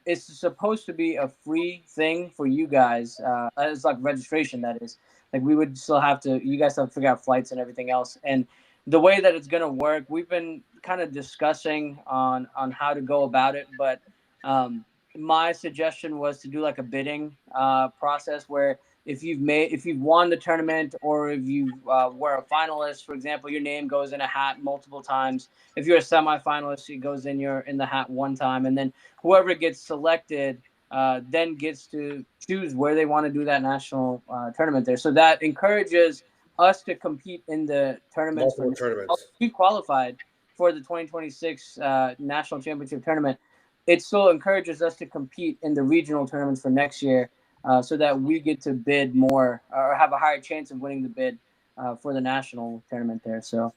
is supposed to be a free thing for you guys. It's like registration, that is. Like we would still have to, you guys have to figure out flights and everything else. And the way that it's going to work, we've been kind of discussing on how to go about it. But um, my suggestion was to do like a bidding process where if you've won the tournament, or if you were a finalist, for example, your name goes in a hat multiple times. If you're a semifinalist, it goes in the hat one time, and then whoever gets selected then gets to choose where they want to do that national tournament there. So that encourages us to compete in the tournaments for Multiple tournaments. we qualified for the 2026 national championship tournament. It still encourages us to compete in the regional tournaments for next year, so that we get to bid more or have a higher chance of winning the bid for the national tournament there. So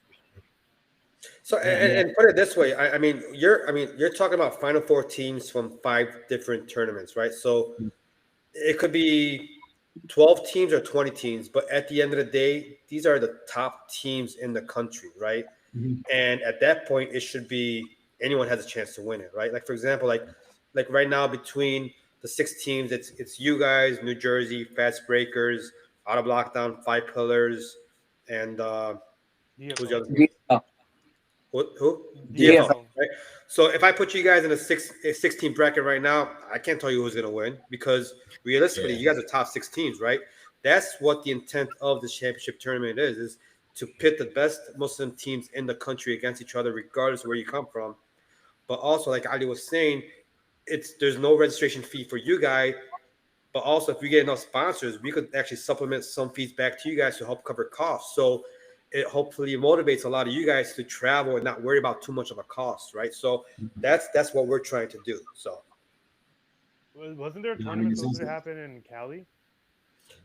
So Yeah. and put it this way, I mean you're talking about Final Four teams from 5 different tournaments, right? So it could be 12 teams or 20 teams, but at the end of the day, these are the top teams in the country, right? Mhm. And at that point, it should be anyone has a chance to win it, right? Like for example, like right now between the 6 teams, it's you guys, New Jersey, Fast Breakers, Out of Lockdown, Five Pillars, and who's the DFL. other team? DFL. Who? DFL, DFL. DFL. right? So if I put you guys in a 16 bracket right now, I can't tell you who's gonna win because realistically, Yeah. you guys are top 6 teams, right? That's what the intent of the championship tournament is to pit the best Muslim teams in the country against each other, regardless of where you come from. But also, like Ali was saying, there's no registration fee for you guys. But also, if we get enough sponsors, we could actually supplement some fees back to you guys to help cover costs. So it hopefully motivates a lot of you guys to travel and not worry about too much of a cost, right? So that's what we're trying to do. So Wasn't there a No, I mean, tournament it supposed sounds to like happen in Cali?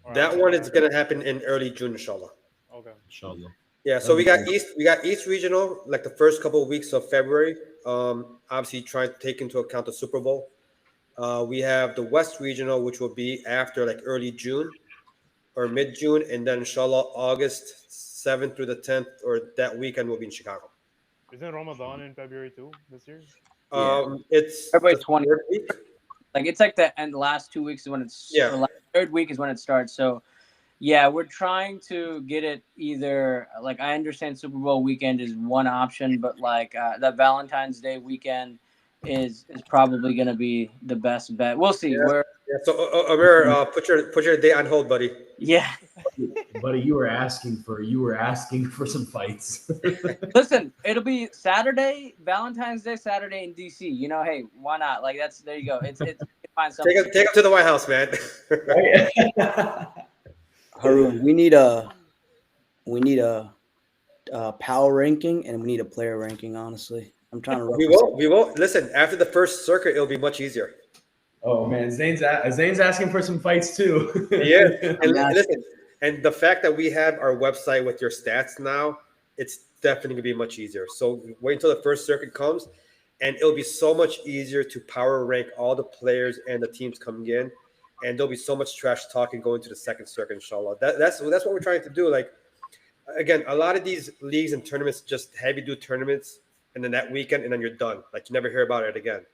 Or am that I one thinking is of? gonna happen in early June, inshallah. Okay. inshallah. Yeah, so That'd we be got cool. East regional like the first couple of weeks of February. Obviously trying to take into account the Super Bowl. We have the West regional, which will be after like early June or mid June, and then inshallah August 7th through the 10th or that weekend will be in Chicago. Isn't Ramadan in February too this year? Yeah. It's February the 20th. third week. Like it's like the last 2 weeks is when it's Yeah. or like third week is when it starts. So yeah, we're trying to get it either like I understand Super Bowl weekend is one option, but like that Valentine's Day weekend is probably going to be the best bet. We'll see. Yeah. We're Yeah. So Amir, put your date on hold, buddy. yeah. Buddy, you were asking for some fights. Listen, it'll be Saturday, Valentine's Day Saturday in DC. You know, hey, why not? Like that's there you go. It's find something. Take him to the White House, man. Haroon, we need a power ranking and we need a player ranking. Honestly, I'm trying to. We won't listen. After the first circuit, it'll be much easier. Oh man, Zane's asking for some fights too. Yeah, and listen, and the fact that we have our website with your stats now, it's definitely gonna be much easier. So wait until the first circuit comes, and it'll be so much easier to power rank all the players and the teams coming in, and there'll be so much trash talking going to the second circuit, inshallah. That's what we're trying to do. Like again, a lot of these leagues and tournaments just have you do tournaments and then that weekend, and then you're done. Like you never hear about it again.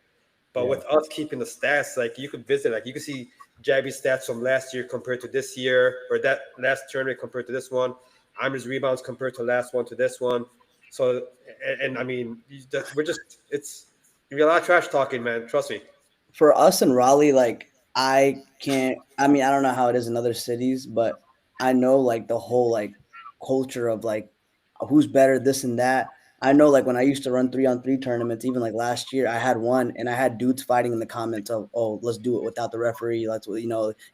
But with us keeping the stats, like you could visit, like you can see Jabby's stats from last year compared to this year, or that last tournament compared to this one. Amir's rebounds compared to last one to this one. So, and I mean, it's gonna be a lot of trash talking, man. Trust me. For us in Raleigh, like I mean, I don't know how it is in other cities, but I know like the whole like culture of like who's better, this and that. I know like when I used to run 3-on-3 tournaments, even like last year, I had one and I had dudes fighting in the comments of, oh, let's do it without the referee. Y'all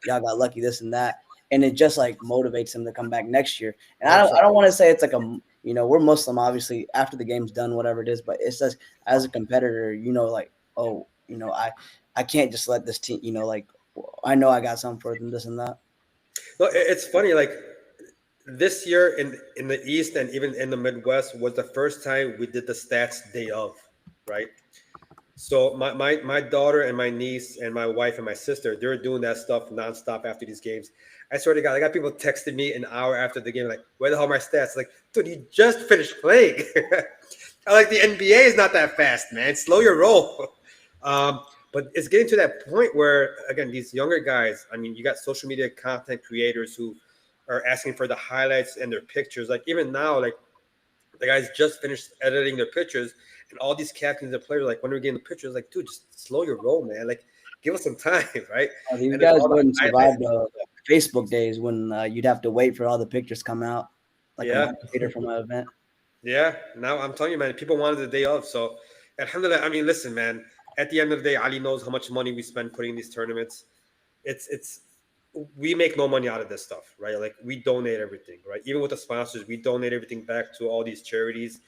got lucky, this and that. And it just like motivates them to come back next year. And I don't want to say it's like we're Muslim, obviously, after the game's done, whatever it is, but it's just as a competitor, like, oh, I can't just let this team, like, I know I got something for them, this and that. No, it's funny, like this year in the East and even in the Midwest was the first time we did the stats day of, right? So my daughter and my niece and my wife and my sister, they're doing that stuff nonstop after these games. I swear to God, I got people texting me an hour after the game, like, where the hell are my stats? Like, dude, you just finished playing. I like the NBA is not that fast, man. Slow your roll. But it's getting to that point where, again, these younger guys, I mean, you got social media content creators who are asking for the highlights and their pictures. Like even now, like the guys just finished editing their pictures, and all these captains and players, like when we're getting the pictures, like dude, just slow your roll, man. Like give us some time, right? These and guys wouldn't survive the Facebook days when you'd have to wait for all the pictures come out, like a month later from my event. Yeah, now I'm telling you, man, people wanted the day off. So, alhamdulillah, I mean, listen, man. At the end of the day, Ali knows how much money we spend putting these tournaments. It's we make no money out of this stuff, right? Like we donate everything, right? Even with the sponsors, we donate everything back to all these charities.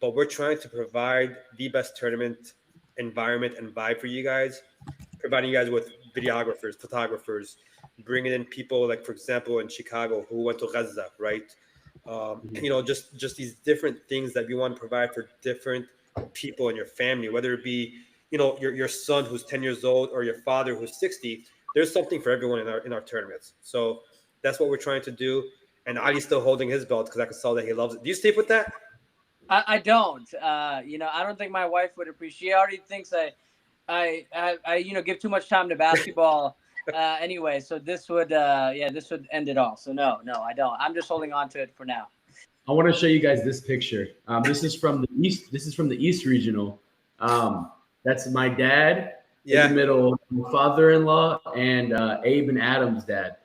But we're trying to provide the best tournament environment and vibe for you guys, providing you guys with videographers, photographers, bringing in people like, for example, in Chicago who went to Gaza, right? Just these different things that we want to provide for different people in your family, whether it be your son who's 10 years old or your father who's 60. There's something for everyone in our tournaments. So that's what we're trying to do. And Ali's still holding his belt because I can tell that he loves it. Do you sleep with that? I don't. I don't think my wife would appreciate. She already thinks I give too much time to basketball anyway. So this would end it all. So no, I don't. I'm just holding on to it for now. I want to show you guys this picture. This is from the East. This is from the East Regional. That's my dad in the middle, my father-in-law, and Abe and Adam's dad.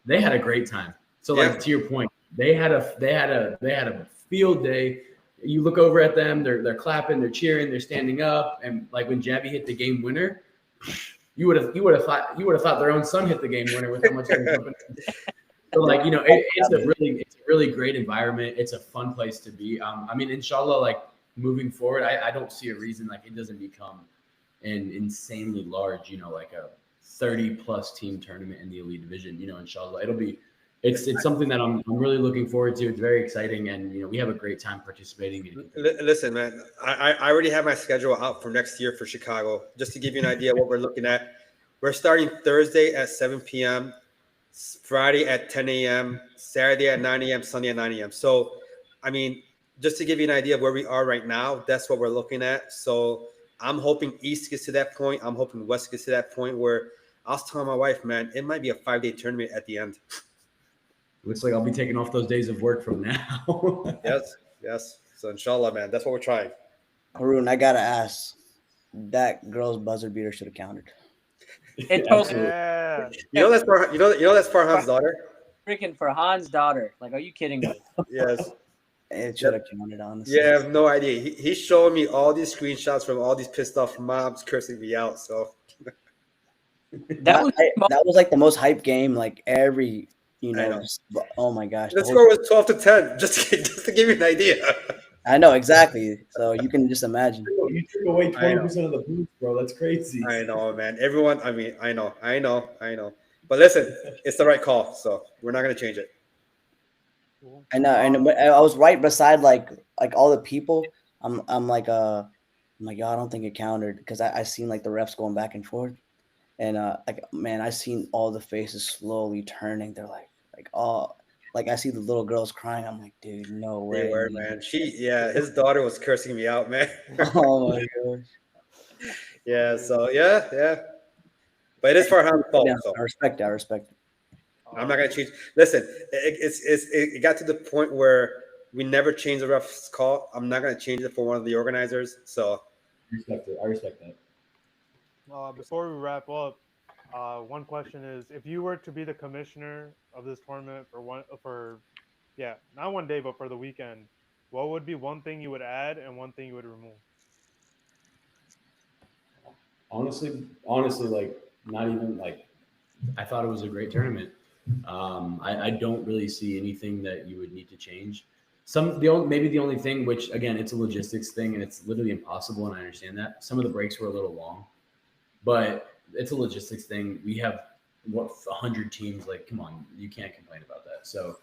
They had a great time. So, like to your point, they had a field day. You look over at them; they're clapping, they're cheering, they're standing up, and like when Jabby hit the game winner, you would have thought their own son hit the game winner with how much. So, like it's a really great environment. It's a fun place to be. I mean, inshallah, like moving forward, I don't see a reason like it doesn't become an insanely large, like a 30+ team tournament in the elite division. Inshallah, it's something that I'm really looking forward to. It's very exciting, and we have a great time participating in. Listen, man, I already have my schedule out for next year for Chicago. Just to give you an idea what we're looking at, we're starting Thursday at 7 p.m., Friday at 10 a.m., Saturday at 9 a.m., Sunday at 9 a.m. So, I mean, just to give you an idea of where we are right now, that's what we're looking at. So I'm hoping East gets to that point. I'm hoping West gets to that point where I was telling my wife, man, it might be a 5-day tournament at the end. Looks like I'll be taking off those days of work from now. Yes. So inshallah, man, that's what we're trying. Haroon, I gotta ask. That girl's buzzer beater should have counted. It totally Yeah. You know that's Farhan's daughter. freaking for Han's daughter. Like, are you kidding me? Yes. It should have counted, honestly. Yeah, I have no idea. He's showing me all these screenshots from all these pissed off moms cursing me out. So That was that was like the most hype game. Like every, I know. oh my gosh. The score was 12-10, just to give you an idea. I know exactly. So you can just imagine. You took away 20% of the boost, bro. That's crazy. I know, man. Everyone, I mean, I know. But listen, it's the right call, so we're not gonna change it. I know, and I was right beside like all the people. I'm like, yo, I don't think it counted because I seen like the refs going back and forth, and like man, I seen all the faces slowly turning. They're like oh, like I see the little girls crying. I'm like, dude, no way, They were, man. His daughter was cursing me out, man. Oh my gosh. Yeah. So yeah. But it is Farhan's fault. Yeah, So. I respect it. I'm not gonna change. Listen, it got to the point where we never changed the ref's call. I'm not gonna change it for one of the organizers. So I respect that. Before we wrap up, one question is: if you were to be the commissioner of this tournament not one day, but for the weekend, what would be one thing you would add and one thing you would remove? Honestly, like not even like I thought it was a great tournament. I don't really see anything that you would need to change. Maybe the only thing, which again, it's a logistics thing and it's literally impossible, and I understand that. Some of the breaks were a little long, but it's a logistics thing. We have 100 teams. Like, come on, you can't complain about that. So,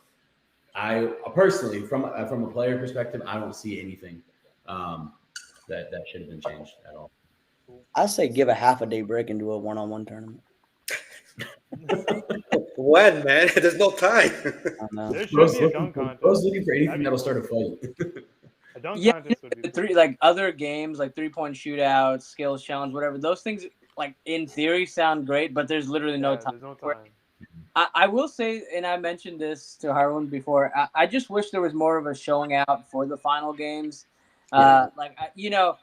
I personally, from a player perspective, I don't see anything that should have been changed at all. I say give a half a day break and do a one-on-one tournament. when, man, there's no time. There should be a dunk contest. I was looking for anything that'll start a fight. A dunk contest would be cool. Like other games, like 3-point shootouts, skills challenge, whatever. Those things, like in theory, sound great, but there's literally no time. There's no time. I will say, and I mentioned this to Haroon before. I just wish there was more of a showing out for the final games. I know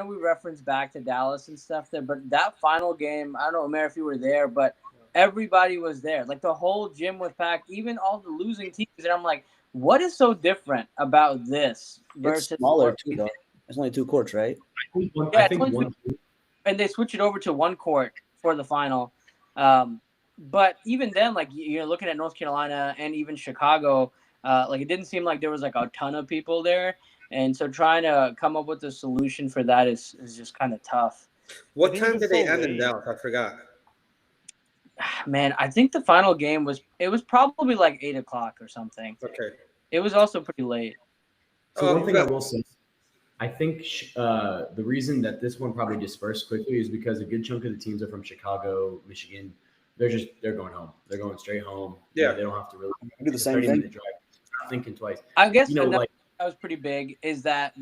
we reference back to Dallas and stuff there, but that final game, I don't know, Omer, if you were there, but everybody was there. Like the whole gym was packed, even all the losing teams. And I'm like, what is so different about this versus it's smaller too, though? It's only 2 courts, right? I think one. And they switch it over to 1 court for the final. But even then, like you're looking at North Carolina and even Chicago, like it didn't seem like there was like a ton of people there. And so trying to come up with a solution for that is just kind of tough. What time did they end in Dallas? I forgot. Man, I think the final game was probably like 8 o'clock or something. Okay. It was also pretty late. So one thing I will say, I think the reason that this one probably dispersed quickly is because a good chunk of the teams are from Chicago, Michigan. They're going home. They're going straight home. Yeah, they don't have to really do the same thing. Drive. Not thinking twice. I guess like that was pretty big. Is that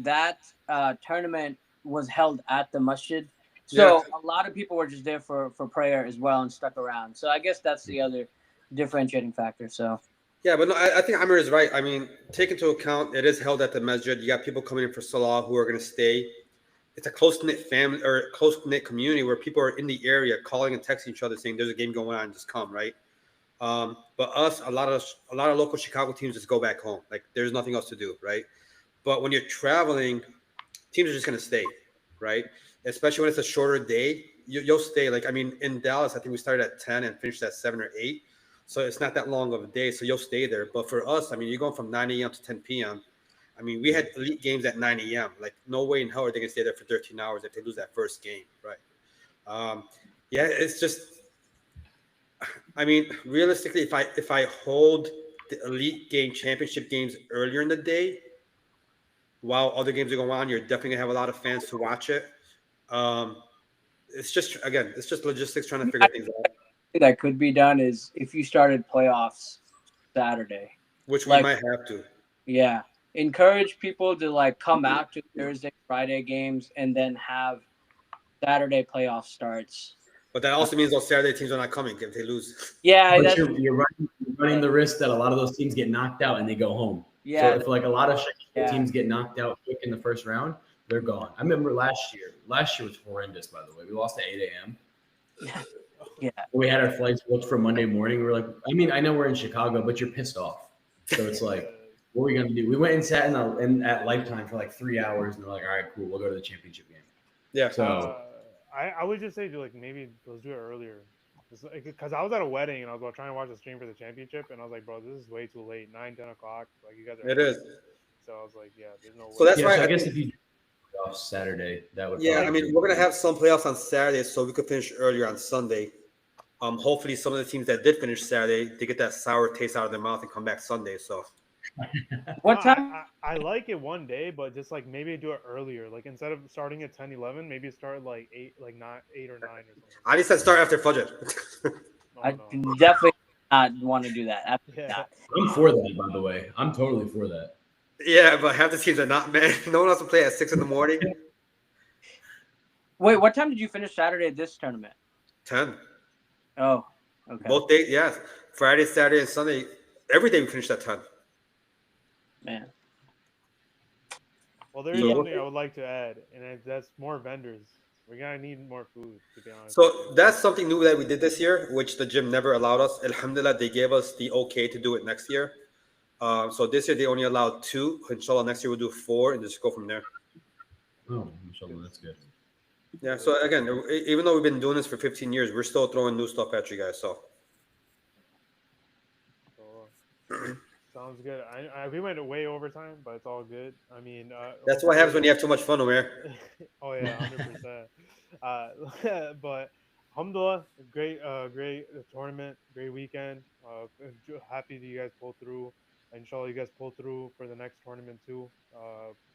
tournament was held at the masjid, so a lot of people were just there for prayer as well and stuck around. So I guess that's the other differentiating factor. So. Yeah, but no, I think Amir is right. I mean, take into account it is held at the masjid. You got people coming in for salah who are going to stay. It's a close-knit family or close-knit community where people are in the area calling and texting each other saying there's a game going on, just come, right? But us, a lot of local Chicago teams just go back home. Like there's nothing else to do, right? But when you're traveling, teams are just going to stay, right? Especially when it's a shorter day, you'll stay. Like, I mean, in Dallas, I think we started at 10 and finished at 7 or 8. So it's not that long of a day, so you'll stay there. But for us, I mean, you're going from 9 a.m. to 10 p.m. I mean, we had elite games at 9 a.m. Like, no way in hell are they going to stay there for 13 hours if they lose that first game, right? It's just – I mean, realistically, if I hold the elite game championship games earlier in the day while other games are going on, you're definitely going to have a lot of fans to watch it. It's just logistics trying to figure things out. That could be done is if you started playoffs Saturday, which we might have to. Yeah, encourage people to like come out to Thursday, Friday games, and then have Saturday playoff starts. But that also means those Saturday teams are not coming if they lose. Yeah, But that's you're running the risk that a lot of those teams get knocked out and they go home. yeah, So if like a lot of yeah. teams get knocked out quick in the first round, they're gone. I remember last year. Last year was horrendous, by the way. We lost at 8 a.m. Yeah. We had our flights booked for Monday morning. We were like, I mean, I know we're in Chicago, but you're pissed off. So it's like, what are we gonna do? We went and sat at Lifetime for like 3 hours, and they're like, all right, cool, we'll go to the championship game. Yeah. So I would just say, like, maybe let's do it earlier. Because I was at a wedding and I was trying to watch the stream for the championship, and I was like, bro, this is way too late. 9, 10 o'clock. Like, you guys are. It is. So I was like, yeah, there's no way. So that's yeah, why so I guess if you off Saturday, that would. Yeah, I probably mean, be- we're gonna have some playoffs on Saturday, so we could finish earlier on Sunday. Hopefully, some of the teams that did finish Saturday, they get that sour taste out of their mouth and come back Sunday. So, What time? I like it one day, but just like maybe do it earlier. Like instead of starting at 10, 11, maybe start like 8, like not 8 or 9 or something. I just said start after Fudge. I definitely not want to do that. Absolutely Yeah. not. I'm for that, by the way. I'm totally for that. Yeah, but half the teams are not, man. No one wants to play at 6 in the morning. Wait, what time did you finish Saturday this tournament? 10. Oh, okay. Both days, yes. Friday, Saturday, and Sunday. Every day we finished at 10. Man. Well, there is So- something I would like to add, and that's more vendors. We're gonna need more food, to be honest. So that's something new that we did this year, which the gym never allowed us. Alhamdulillah, they gave us the okay to do it next year. So this year they only allowed 2. Inshallah, next year we'll do 4 and just go from there. Oh, inshallah, that's good. Yeah. So again, even though we've been doing this for 15 years, we're still throwing new stuff at you guys. So Sounds good. We went way over time, but it's all good. I mean, that's what happens when you have too much fun, Omer. Oh yeah, 100%. But alhamdulillah, great tournament, great weekend. Happy that you guys pulled through. Inshallah, you guys pull through for the next tournament too.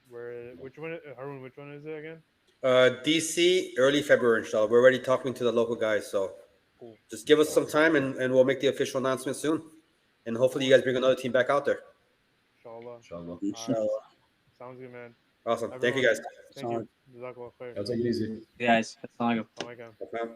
Which one, Harun? Which one is it again? DC, early February, inshallah. We're already talking to the local guys, so Cool. just give us some time and we'll make the official announcement soon. And hopefully you guys bring another team back out there. Inshallah. Inshallah. Inshallah. Sounds good, man. Awesome. Thank you guys. Thank you. Jazakallah khair. I'll take it easy. Guys, assalamu alaikum. Assalamu alaikum. Okay.